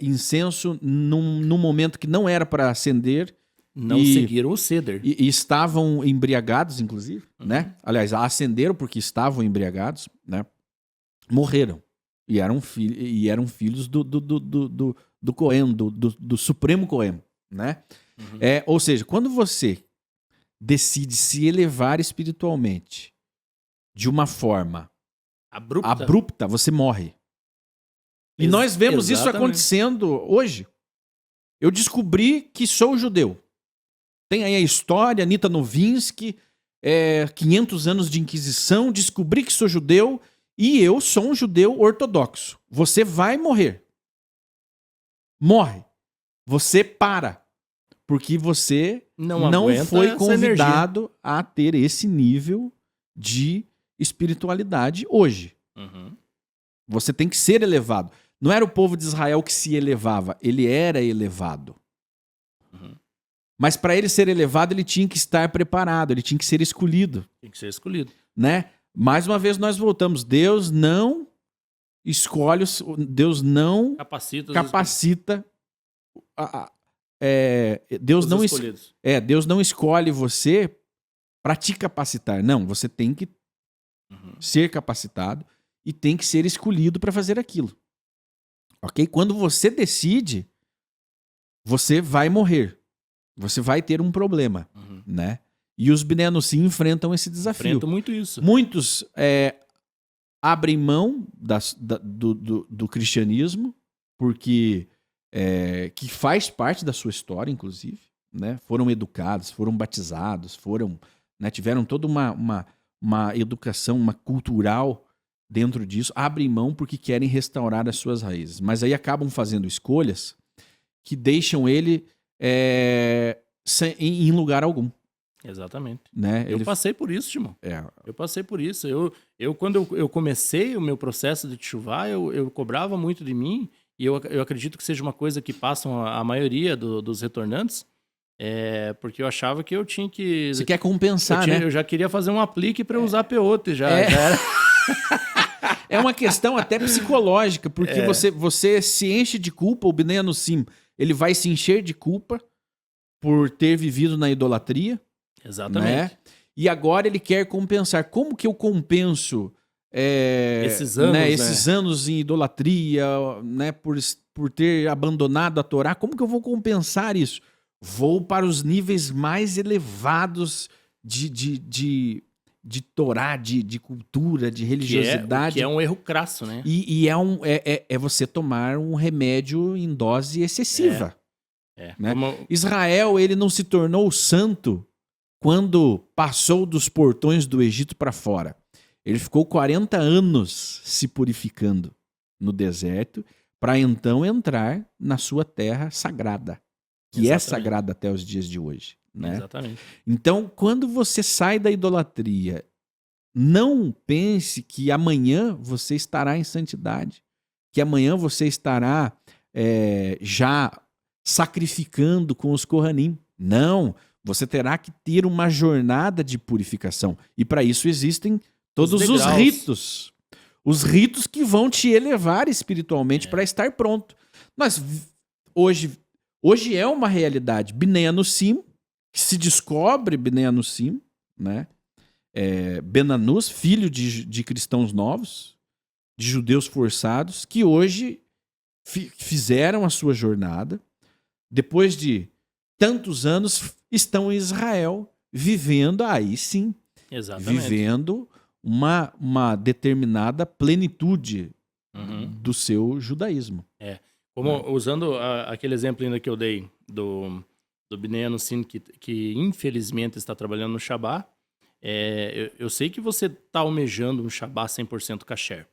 incenso num momento que não era para acender. Não seguiram o ceder. E estavam embriagados, inclusive, né? Aliás, acenderam porque estavam embriagados, né? Morreram. E eram filhos do Cohen, do Supremo Cohen, né? Ou seja, quando você decide se elevar espiritualmente de uma forma abrupta, você morre. E nós vemos isso acontecendo hoje. Eu descobri que sou judeu. Tem aí a história, Anita Novinsky, 500 anos de Inquisição, descobri que sou judeu e eu sou um judeu ortodoxo. Você vai morrer. Morre. Você para. Porque você não foi convidado a ter esse nível de espiritualidade hoje. Você tem que ser elevado. Não era o povo de Israel que se elevava, ele era elevado. Mas para ele ser elevado, ele tinha que estar preparado, ele tinha que ser escolhido. Tem que ser escolhido. Né? Mais uma vez nós voltamos. Deus não escolhe, Deus não capacita. Deus não escolhe você para te capacitar. Não, você tem que ser capacitado e tem que ser escolhido para fazer aquilo. Ok? Quando você decide, você vai morrer. Você vai ter um problema, né? E os Bnei Anussim enfrentam esse desafio. Enfrentam muito isso. Muitos abrem mão do cristianismo, porque que faz parte da sua história, inclusive, né? Foram educados, foram batizados, né? Tiveram toda uma educação, uma cultural dentro disso, abrem mão porque querem restaurar as suas raízes. Mas aí acabam fazendo escolhas que deixam ele em lugar algum. Exatamente. Né? Eu passei por isso, Timão. Eu passei por isso. Quando eu comecei o meu processo de teshuvá, eu cobrava muito de mim, e eu acredito que seja uma coisa que passam a maioria dos retornantes, porque eu achava que eu tinha que... Você quer compensar, né? Eu já queria fazer um aplique para usar peote, já era... É uma questão até psicológica, porque você se enche de culpa, o Bnei Anusim, ele vai se encher de culpa por ter vivido na idolatria. Exatamente. Né? E agora ele quer compensar. Como que eu compenso esses anos em idolatria, né? Por ter abandonado a Torá? Como que eu vou compensar isso? Vou para os níveis mais elevados de Torá, de cultura, de religiosidade. Que é um erro crasso, né? E é você tomar um remédio em dose excessiva. Né? Israel, ele não se tornou santo quando passou dos portões do Egito para fora. Ele ficou 40 anos se purificando no deserto para então entrar na sua terra sagrada, que é sagrada até os dias de hoje. Né? Exatamente. Então, quando você sai da idolatria, não pense que amanhã você estará em santidade, que amanhã você estará já sacrificando com os Kohanim. Não, você terá que ter uma jornada de purificação. E para isso existem todos os ritos. Os ritos que vão te elevar espiritualmente para estar pronto. Mas hoje é uma realidade. Bnei Anusim, que se descobre Bnei Anusim, né? Ben-Anus, filho de cristãos novos, de judeus forçados, que hoje fizeram a sua jornada. Depois de tantos anos, estão em Israel, vivendo, aí sim, vivendo uma determinada plenitude do seu judaísmo. Usando aquele exemplo ainda que eu dei do Bnei Anusim, que infelizmente está trabalhando no Shabá, eu sei que você está almejando um Shabá 100% kasher,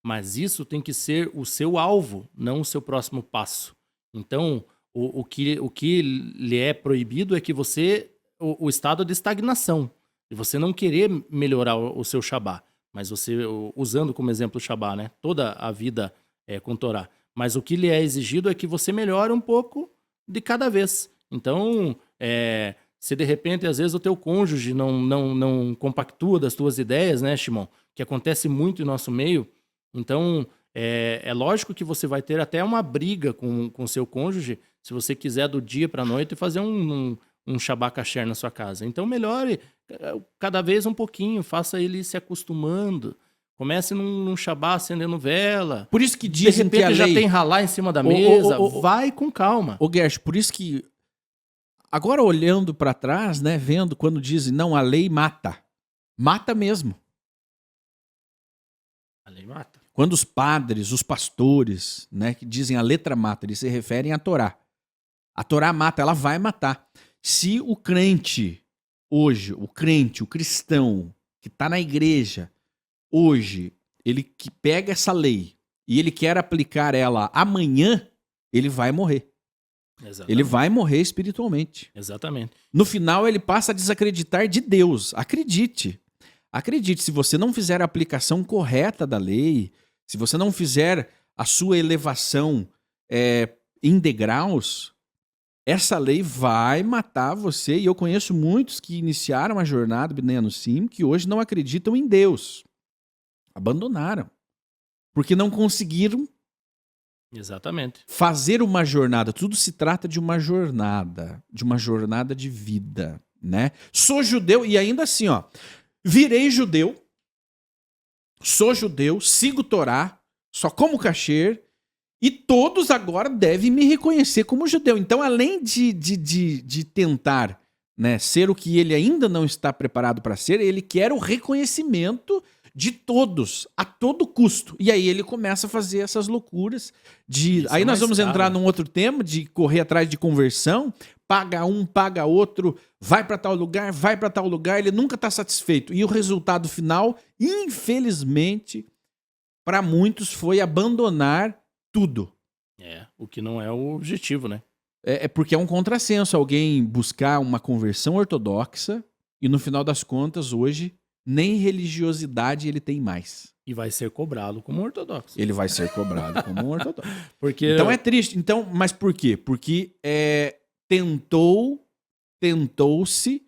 mas isso tem que ser o seu alvo, não o seu próximo passo. Então, o que lhe é proibido é que o estado de estagnação, de você não querer melhorar o seu Shabá, mas você, usando como exemplo o Shabá, né? Toda a vida com Torá. Mas o que lhe é exigido é que você melhore um pouco de cada vez. Então, se de repente, às vezes, o teu cônjuge não compactua das tuas ideias, né, Shimon? Que acontece muito em nosso meio. Então, é lógico que você vai ter até uma briga com o seu cônjuge, se você quiser do dia para a noite fazer um Shabá kasher na sua casa. Então, melhore cada vez um pouquinho, faça ele se acostumando. Comece num Shabá acendendo vela. Por isso que dizem que a lei... já tem ralá em cima da mesa. Vai com calma. Gersh, por isso que... Agora, olhando para trás, né, vendo quando dizem, não, a lei mata. Mata mesmo. A lei mata. Quando os padres, os pastores, né, que dizem a letra mata, eles se referem à Torá. A Torá mata, ela vai matar. Se o crente, hoje, o cristão, que está na igreja, hoje, ele que pega essa lei e ele quer aplicar ela amanhã, ele vai morrer. Exatamente. Ele vai morrer espiritualmente. Exatamente. No final, ele passa a desacreditar de Deus. Acredite. Acredite, se você não fizer a aplicação correta da lei, se você não fizer a sua elevação em degraus, essa lei vai matar você. E eu conheço muitos que iniciaram a jornada Bnei Anusim que hoje não acreditam em Deus. Abandonaram. Porque não conseguiram fazer uma jornada. Tudo se trata de uma jornada de vida, né? Sou judeu e ainda assim, ó, virei judeu, sou judeu, sigo Torá, só como kasher, e todos agora devem me reconhecer como judeu. Então, além de tentar, né, ser o que ele ainda não está preparado para ser, ele quer o reconhecimento de todos, a todo custo. E aí ele começa a fazer essas loucuras de... Isso Aí é nós mais vamos caro. entrar num outro tema de correr atrás de conversão, paga um, paga outro, vai para tal lugar, ele nunca está satisfeito. E o resultado final, infelizmente, para muitos foi abandonar tudo. O que não é o objetivo, né? É porque é um contrassenso alguém buscar uma conversão ortodoxa e no final das contas, hoje, nem religiosidade ele tem mais. E vai ser cobrado como ortodoxo. Ele vai ser cobrado como um ortodoxo. Porque Então é triste. Então, mas por quê? Porque tentou-se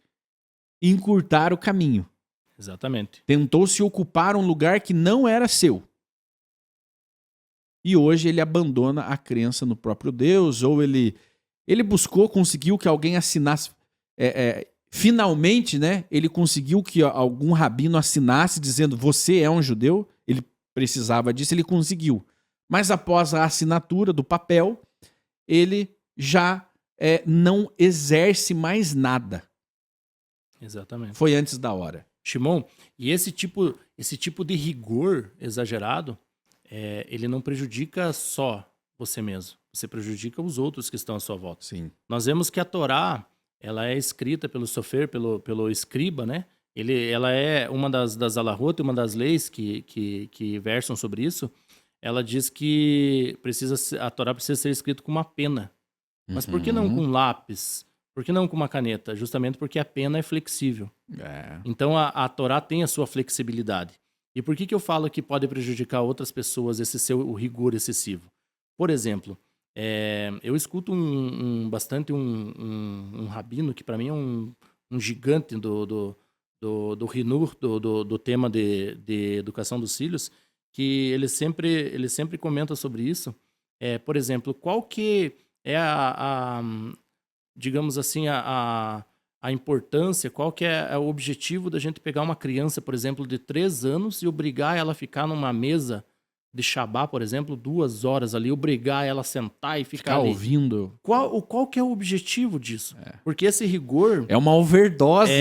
encurtar o caminho. Exatamente. Tentou-se ocupar um lugar que não era seu. E hoje ele abandona a crença no próprio Deus, ou ele conseguiu que alguém assinasse. Finalmente, né? Ele conseguiu que algum rabino assinasse dizendo: você é um judeu. Ele precisava disso, ele conseguiu. Mas após a assinatura do papel, ele já não exerce mais nada. Exatamente. Foi antes da hora. Shimon, e esse tipo de rigor exagerado, ele não prejudica só você mesmo. Você prejudica os outros que estão à sua volta. Sim. Nós vemos que a Torá, ela é escrita pelo sofer, pelo escriba, né? Ela é uma das alahot, uma das leis que versam sobre isso. Ela diz que a Torá precisa ser escrita com uma pena. Mas por que não com um lápis? Por que não com uma caneta? Justamente porque a pena é flexível. Então a Torá tem a sua flexibilidade. E por que eu falo que pode prejudicar outras pessoas o rigor excessivo? Por exemplo, eu escuto bastante um rabino que para mim é um gigante do Hinur, do tema de educação dos filhos, que ele sempre comenta sobre isso. Por exemplo, qual que é digamos assim, a importância, qual que é o objetivo da gente pegar uma criança, por exemplo, de 3 anos e obrigar ela a ficar numa mesa de Shabá, por exemplo, 2 horas ali, obrigar ela a sentar e ficar ali. Ouvindo. Qual que é o objetivo disso? Porque esse rigor... É uma overdose.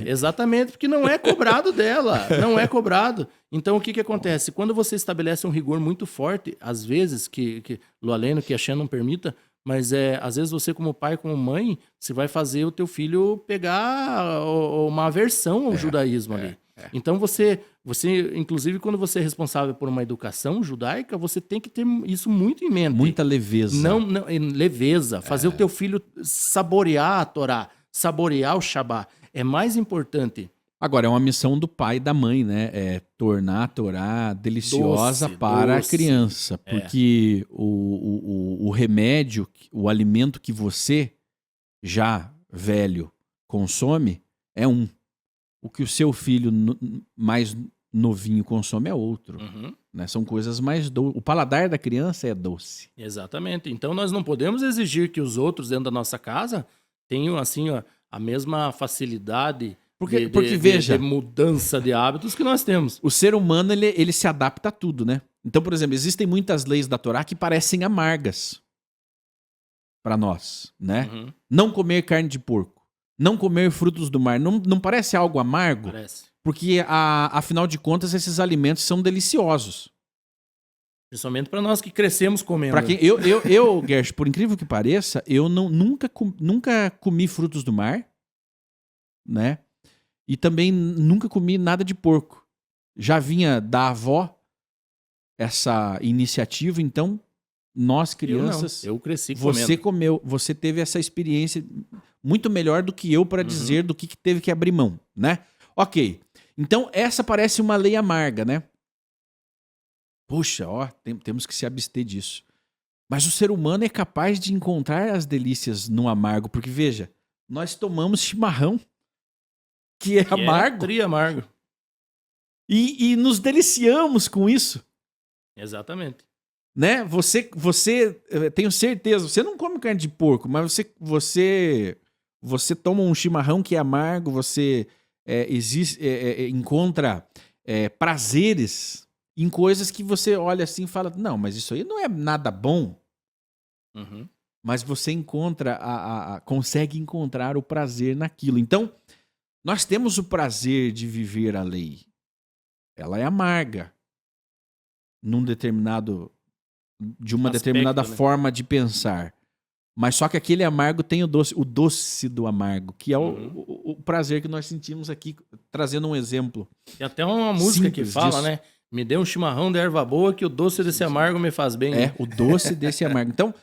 Exatamente, porque não é cobrado dela, não é cobrado. Então, o que acontece? Quando você estabelece um rigor muito forte, às vezes, que lo aleno, que a Shem não permita, mas às vezes você como pai, como mãe, você vai fazer o teu filho pegar uma aversão ao judaísmo ali. Então você, inclusive, quando você é responsável por uma educação judaica, você tem que ter isso muito em mente. Muita leveza. Não, leveza. Fazer o teu filho saborear a Torá, saborear o Shabá. É mais importante. Agora, é uma missão do pai e da mãe, né? É tornar a Torá deliciosa para a criança. Porque o remédio, o alimento que você, já velho, consome é um. O que o seu filho mais novinho consome é outro. Né? São coisas mais doces. O paladar da criança é doce. Exatamente. Então, nós não podemos exigir que os outros dentro da nossa casa tenham assim, a mesma facilidade... Porque veja, de mudança de hábitos que nós temos. O ser humano, ele se adapta a tudo, né? Então, por exemplo, existem muitas leis da Torá que parecem amargas para nós, né? Não comer carne de porco, não comer frutos do mar. Não parece algo amargo? Parece. Porque, afinal de contas, esses alimentos são deliciosos. Principalmente para nós que crescemos comendo. Para quem Gersh, por incrível que pareça, eu nunca comi frutos do mar, né? E também nunca comi nada de porco. Já vinha da avó essa iniciativa, então nós crianças... Eu cresci comendo. Você comeu, você teve essa experiência muito melhor do que eu para dizer do que teve que abrir mão, né? Ok, então essa parece uma lei amarga, né? Puxa, temos que se abster disso. Mas o ser humano é capaz de encontrar as delícias no amargo, porque veja, nós tomamos chimarrão, que é amargo. Tri-amargo. E nos deliciamos com isso. Exatamente. Né? Você tenho certeza, você não come carne de porco, mas você toma um chimarrão que é amargo, você encontra prazeres em coisas que você olha assim e fala, não, mas isso aí não é nada bom. Mas você consegue encontrar o prazer naquilo. Então, nós temos o prazer de viver a lei. ela é amarga de uma Aspecto, determinada né? forma de pensar. Mas só que aquele amargo tem o doce do amargo, que é o prazer que nós sentimos aqui, trazendo um exemplo. Tem até uma música que simples fala, disso. né? Me dê um chimarrão de erva boa que o doce desse amargo me faz bem. É, né? o doce desse amargo. Então,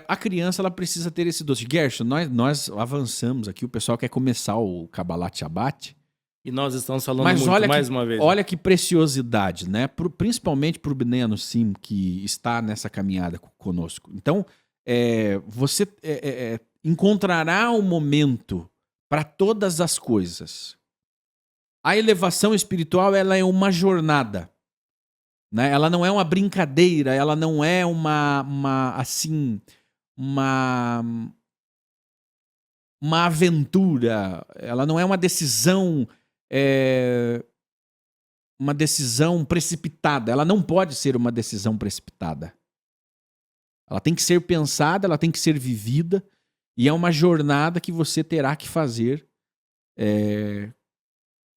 a criança ela precisa ter esse doce. Gerson, nós avançamos aqui, o pessoal quer começar o Kabbalat Shabbat. E nós estamos falando Mas muito, olha mais que, uma vez. olha que preciosidade, né? Principalmente para o Bnei Anusim, que está nessa caminhada conosco. Então, você encontrará um momento para todas as coisas. A elevação espiritual ela é uma jornada, né? Ela não é uma brincadeira, ela não é uma aventura, ela não é uma decisão precipitada. Ela não pode ser uma decisão precipitada. Ela tem que ser pensada, ela tem que ser vivida, e é uma jornada que você terá que fazer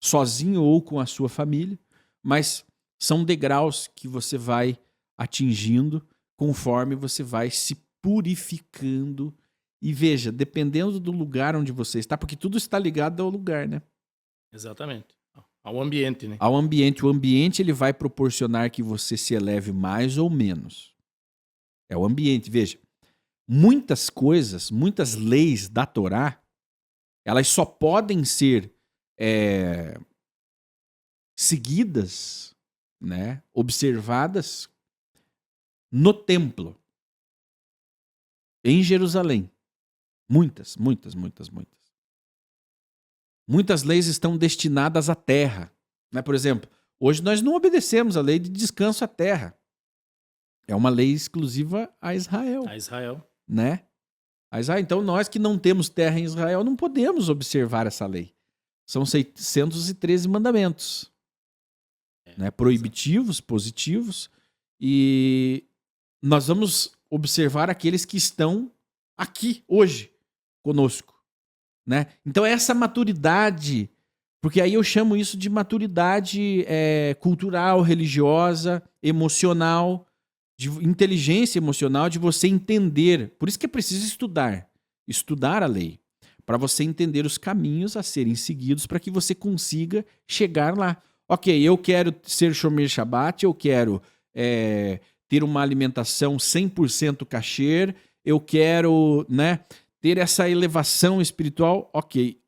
sozinho ou com a sua família, mas são degraus que você vai atingindo conforme você vai se purificando. E veja, dependendo do lugar onde você está, porque tudo está ligado ao lugar, né? Exatamente. Ao ambiente, né? Ao ambiente. O ambiente ele vai proporcionar que você se eleve mais ou menos. É o ambiente. Veja, muitas coisas, muitas leis da Torá, elas só podem ser seguidas, né, observadas no templo, em Jerusalém. Muitas. Muitas leis estão destinadas à terra. Né? Por exemplo, hoje nós não obedecemos a lei de descanso à terra. É uma lei exclusiva a Israel. A Israel. Né? Então nós que não temos terra em Israel não podemos observar essa lei. São 613 mandamentos. Né? Proibitivos, positivos. E nós vamos observar aqueles que estão aqui, hoje, conosco. Né? Então essa maturidade, porque aí eu chamo isso de maturidade cultural, religiosa, emocional, de inteligência emocional, de você entender. Por isso que é preciso estudar a lei, para você entender os caminhos a serem seguidos para que você consiga chegar lá. Ok, eu quero ser Shomer Shabbat, eu quero ter uma alimentação 100% kasher, eu quero, né, ter essa elevação espiritual. Ok,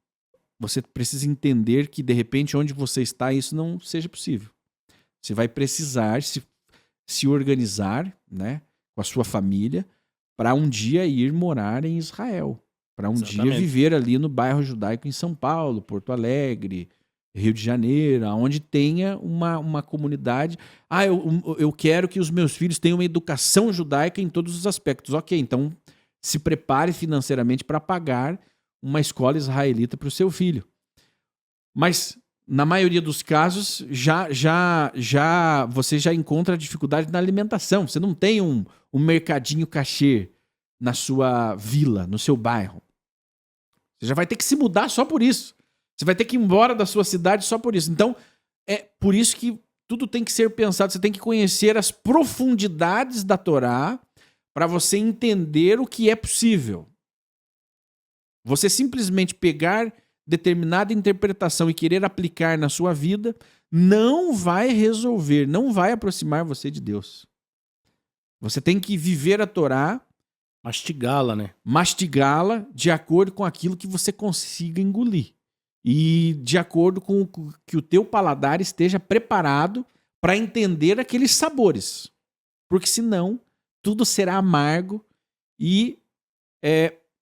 você precisa entender que, de repente, onde você está, isso não seja possível. Você vai precisar se organizar, né, com a sua família para um dia ir morar em Israel. Para um dia viver ali no bairro judaico em São Paulo, Porto Alegre, Rio de Janeiro, onde tenha uma comunidade. Eu quero que os meus filhos tenham uma educação judaica em todos os aspectos. Ok, então se prepare financeiramente para pagar uma escola israelita para o seu filho. Mas, na maioria dos casos, você já encontra dificuldade na alimentação. Você não tem um mercadinho kasher na sua vila, no seu bairro. Você já vai ter que se mudar só por isso. Você vai ter que ir embora da sua cidade só por isso. Então, é por isso que tudo tem que ser pensado. Você tem que conhecer as profundidades da Torá para você entender o que é possível. Você simplesmente pegar determinada interpretação e querer aplicar na sua vida não vai resolver, não vai aproximar você de Deus. Você tem que viver a Torá, mastigá-la, né? Mastigá-la de acordo com aquilo que você consiga engolir. E de acordo com que o teu paladar esteja preparado para entender aqueles sabores. Porque senão, tudo será amargo e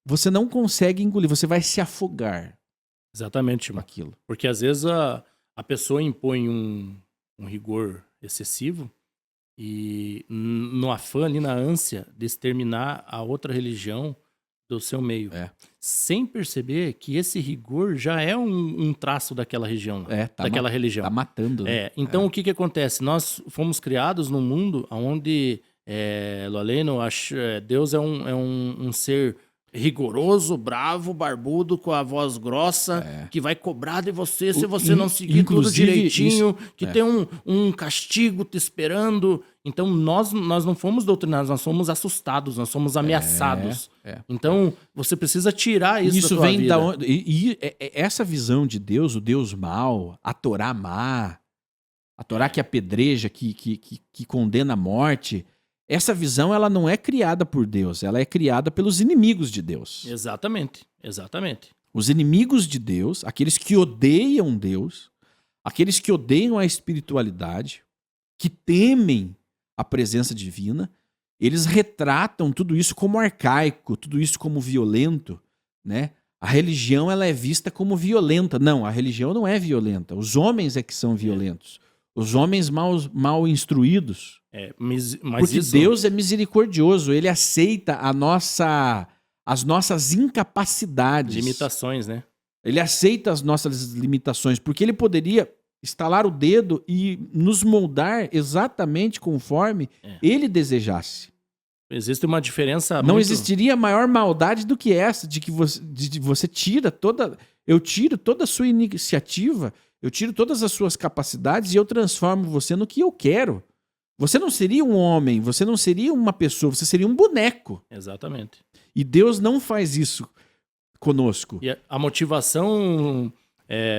você não consegue engolir, você vai se afogar. Exatamente, com aquilo. Porque às vezes a pessoa impõe um rigor excessivo e no afã ali, na ânsia de exterminar a outra religião do seu meio. Sem perceber que esse rigor já é um traço daquela região. Daquela religião. Tá matando. Né? Então o que acontece? Nós fomos criados num mundo onde Deus é um ser rigoroso, bravo, barbudo, com a voz grossa, que vai cobrar de você se você não seguir tudo inclusive, direitinho, que tem um castigo te esperando. Então, nós não fomos doutrinados, nós fomos assustados, nós somos ameaçados. Então, você precisa tirar isso da tua vem vida. da onde? Essa visão de Deus, o Deus mau, a Torá má, a Torá que apedreja, que condena a morte, essa visão ela não é criada por Deus, ela é criada pelos inimigos de Deus. Exatamente. Os inimigos de Deus, aqueles que odeiam Deus, aqueles que odeiam a espiritualidade, que temem a presença divina, eles retratam tudo isso como arcaico, tudo isso como violento, né? A religião ela é vista como violenta. Não, a religião não é violenta. Os homens é que são violentos. Os homens mal instruídos. Mas porque isso... Deus é misericordioso. Ele aceita as nossas incapacidades. Limitações, né? Ele aceita as nossas limitações. Porque ele poderia estalar o dedo e nos moldar exatamente conforme ele desejasse. Existe uma diferença Não existiria maior maldade do que essa, de que você tira toda... Eu tiro toda a sua iniciativa, eu tiro todas as suas capacidades e eu transformo você no que eu quero. Você não seria um homem, você não seria uma pessoa, você seria um boneco. Exatamente. E Deus não faz isso conosco. E a motivação,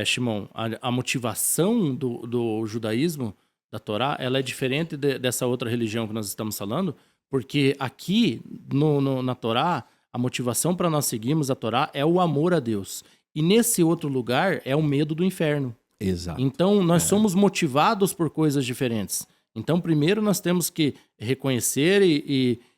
Shimon, a motivação do judaísmo, da Torá, ela é diferente dessa outra religião que nós estamos falando, porque aqui na Torá, a motivação para nós seguirmos a Torá é o amor a Deus. E nesse outro lugar é o medo do inferno. Exato. Então, nós somos motivados por coisas diferentes. Então, primeiro nós temos que reconhecer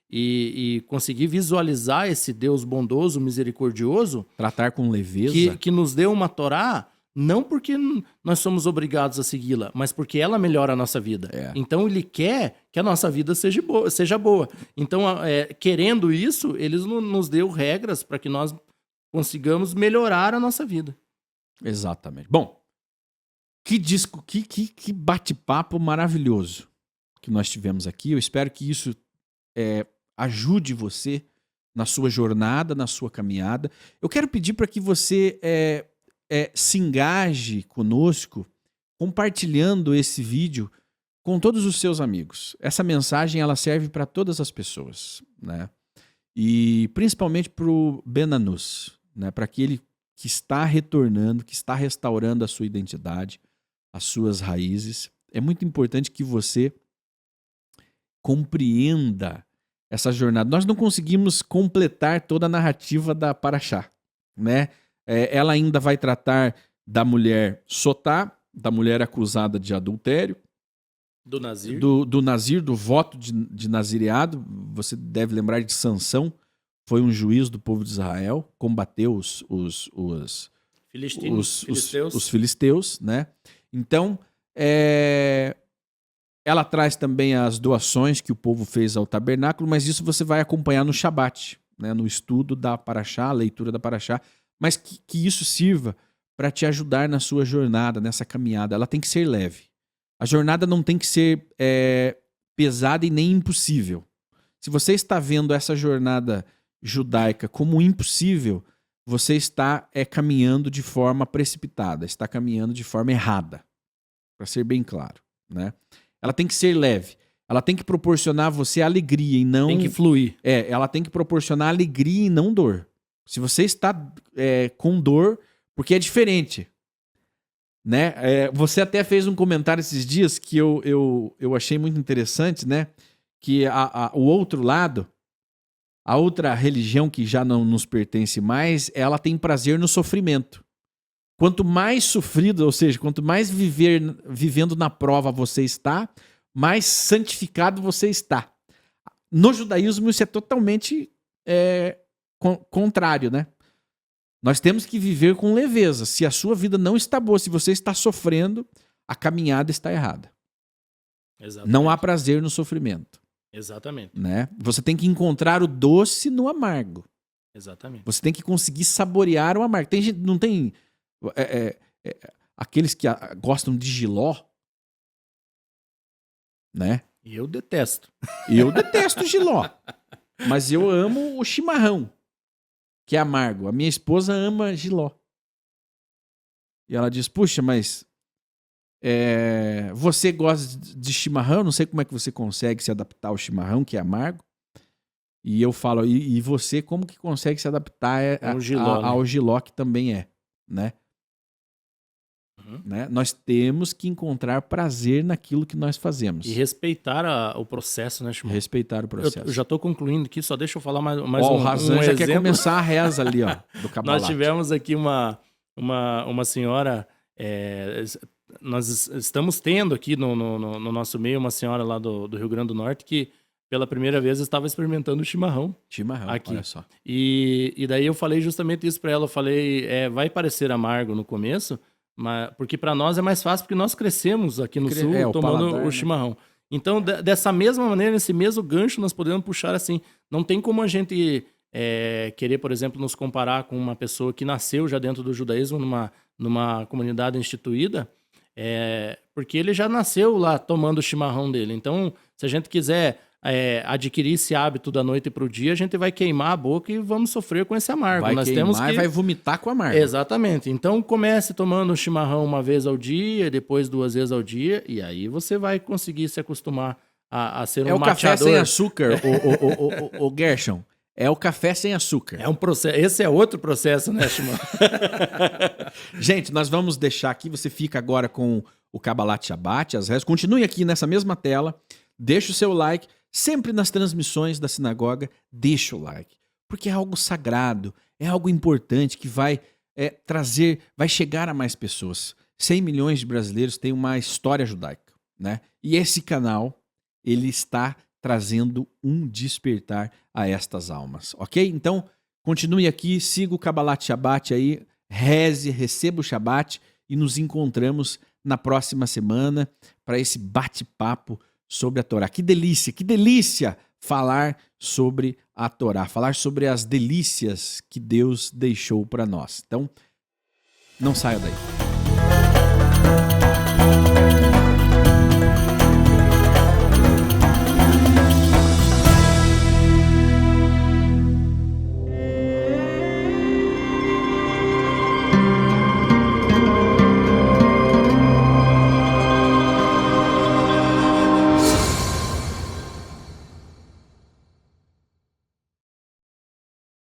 e conseguir visualizar esse Deus bondoso, misericordioso. Tratar com leveza. Que nos deu uma Torá, não porque nós somos obrigados a segui-la, mas porque ela melhora a nossa vida. Então, ele quer que a nossa vida seja boa. Então, querendo isso, ele nos deu regras para que nós consigamos melhorar a nossa vida. Exatamente. Bom, que bate-papo maravilhoso que nós tivemos aqui. Eu espero que isso ajude você na sua jornada, na sua caminhada. Eu quero pedir para que você se engaje conosco, compartilhando esse vídeo com todos os seus amigos. Essa mensagem ela serve para todas as pessoas, né? E principalmente para o Benanus, né? Para aquele que está retornando, que está restaurando a sua identidade, as suas raízes. É muito importante que você compreenda essa jornada. Nós não conseguimos completar toda a narrativa da Paraxá, né? Ela ainda vai tratar da mulher Sotá, da mulher acusada de adultério, do Nazir, do Nazir, do voto de nazireado. Você deve lembrar de Sansão, foi um juiz do povo de Israel, combateu os filisteus, né? Então, ela traz também as doações que o povo fez ao tabernáculo, mas isso você vai acompanhar no Shabat, né? No estudo da Paraxá, a leitura da Paraxá, mas que isso sirva para te ajudar na sua jornada, nessa caminhada. Ela tem que ser leve. A jornada não tem que ser pesada e nem impossível. Se você está vendo essa jornada judaica como impossível, você está caminhando de forma precipitada, está caminhando de forma errada, para ser bem claro, né? Ela tem que ser leve, ela tem que proporcionar a você alegria e não... Tem que fluir. Ela tem que proporcionar alegria e não dor. Se você está com dor, porque é diferente, né? Você até fez um comentário esses dias que eu achei muito interessante, né? Que o outro lado, a outra religião que já não nos pertence mais, ela tem prazer no sofrimento. Quanto mais sofrido, ou seja, quanto mais vivendo na prova você está, mais santificado você está. No judaísmo isso é totalmente contrário, né? Nós temos que viver com leveza. Se a sua vida não está boa, se você está sofrendo, a caminhada está errada. Exatamente. Não há prazer no sofrimento. Exatamente. Né? Você tem que encontrar o doce no amargo. Exatamente. Você tem que conseguir saborear o amargo. Tem gente, não tem aqueles que gostam de jiló, né? E eu detesto. Eu detesto jiló, mas eu amo o chimarrão. que é amargo. A minha esposa ama jiló. E ela diz, puxa, mas você gosta de chimarrão? Não sei como é que você consegue se adaptar ao chimarrão, que é amargo. E eu falo, e você como que consegue se adaptar ao jiló, que também é, né? Né? Nós temos que encontrar prazer naquilo que nós fazemos. E respeitar o processo, né, Shimon? Respeitar o processo. Eu já estou concluindo aqui, só deixa eu falar mais o Razan já quer começar a reza ali, ó, do Kabbalat. Nós tivemos aqui uma senhora, nós estamos tendo aqui no nosso meio uma senhora lá do Rio Grande do Norte que pela primeira vez estava experimentando o chimarrão. Chimarrão, aqui. Olha só. E daí eu falei justamente isso para ela. Eu falei, vai parecer amargo no começo, mas, porque para nós é mais fácil, porque nós crescemos aqui no sul tomando paladar, o chimarrão. Né? Então, dessa mesma maneira, nesse mesmo gancho, nós podemos puxar assim. Não tem como a gente querer, por exemplo, nos comparar com uma pessoa que nasceu já dentro do judaísmo, numa comunidade instituída, porque ele já nasceu lá tomando o chimarrão dele. Então, se a gente quiser adquirir esse hábito da noite para o dia, a gente vai queimar a boca e vamos sofrer com esse amargo. Nós temos que... vai vomitar com amargo. Exatamente. Então comece tomando chimarrão uma vez ao dia, depois 2 vezes ao dia, e aí você vai conseguir se acostumar a ser um mateador. É o café sem açúcar, o Gershon. É o café sem açúcar. É um processo. Esse é outro processo, né, Shimon? Gente, nós vamos deixar aqui, você fica agora com o Kabbalat Shabbat, as rezas. Continue aqui nessa mesma tela, deixa o seu like. Sempre nas transmissões da sinagoga, deixa o like, porque é algo sagrado, é algo importante que vai vai chegar a mais pessoas. 100 milhões de brasileiros têm uma história judaica, né? E esse canal, ele está trazendo um despertar a estas almas, ok? Então, continue aqui, siga o Kabbalat Shabbat aí, reze, receba o Shabbat e nos encontramos na próxima semana para esse bate-papo sobre a Torá. Que delícia falar sobre a Torá, falar sobre as delícias que Deus deixou para nós. Então, não saia daí.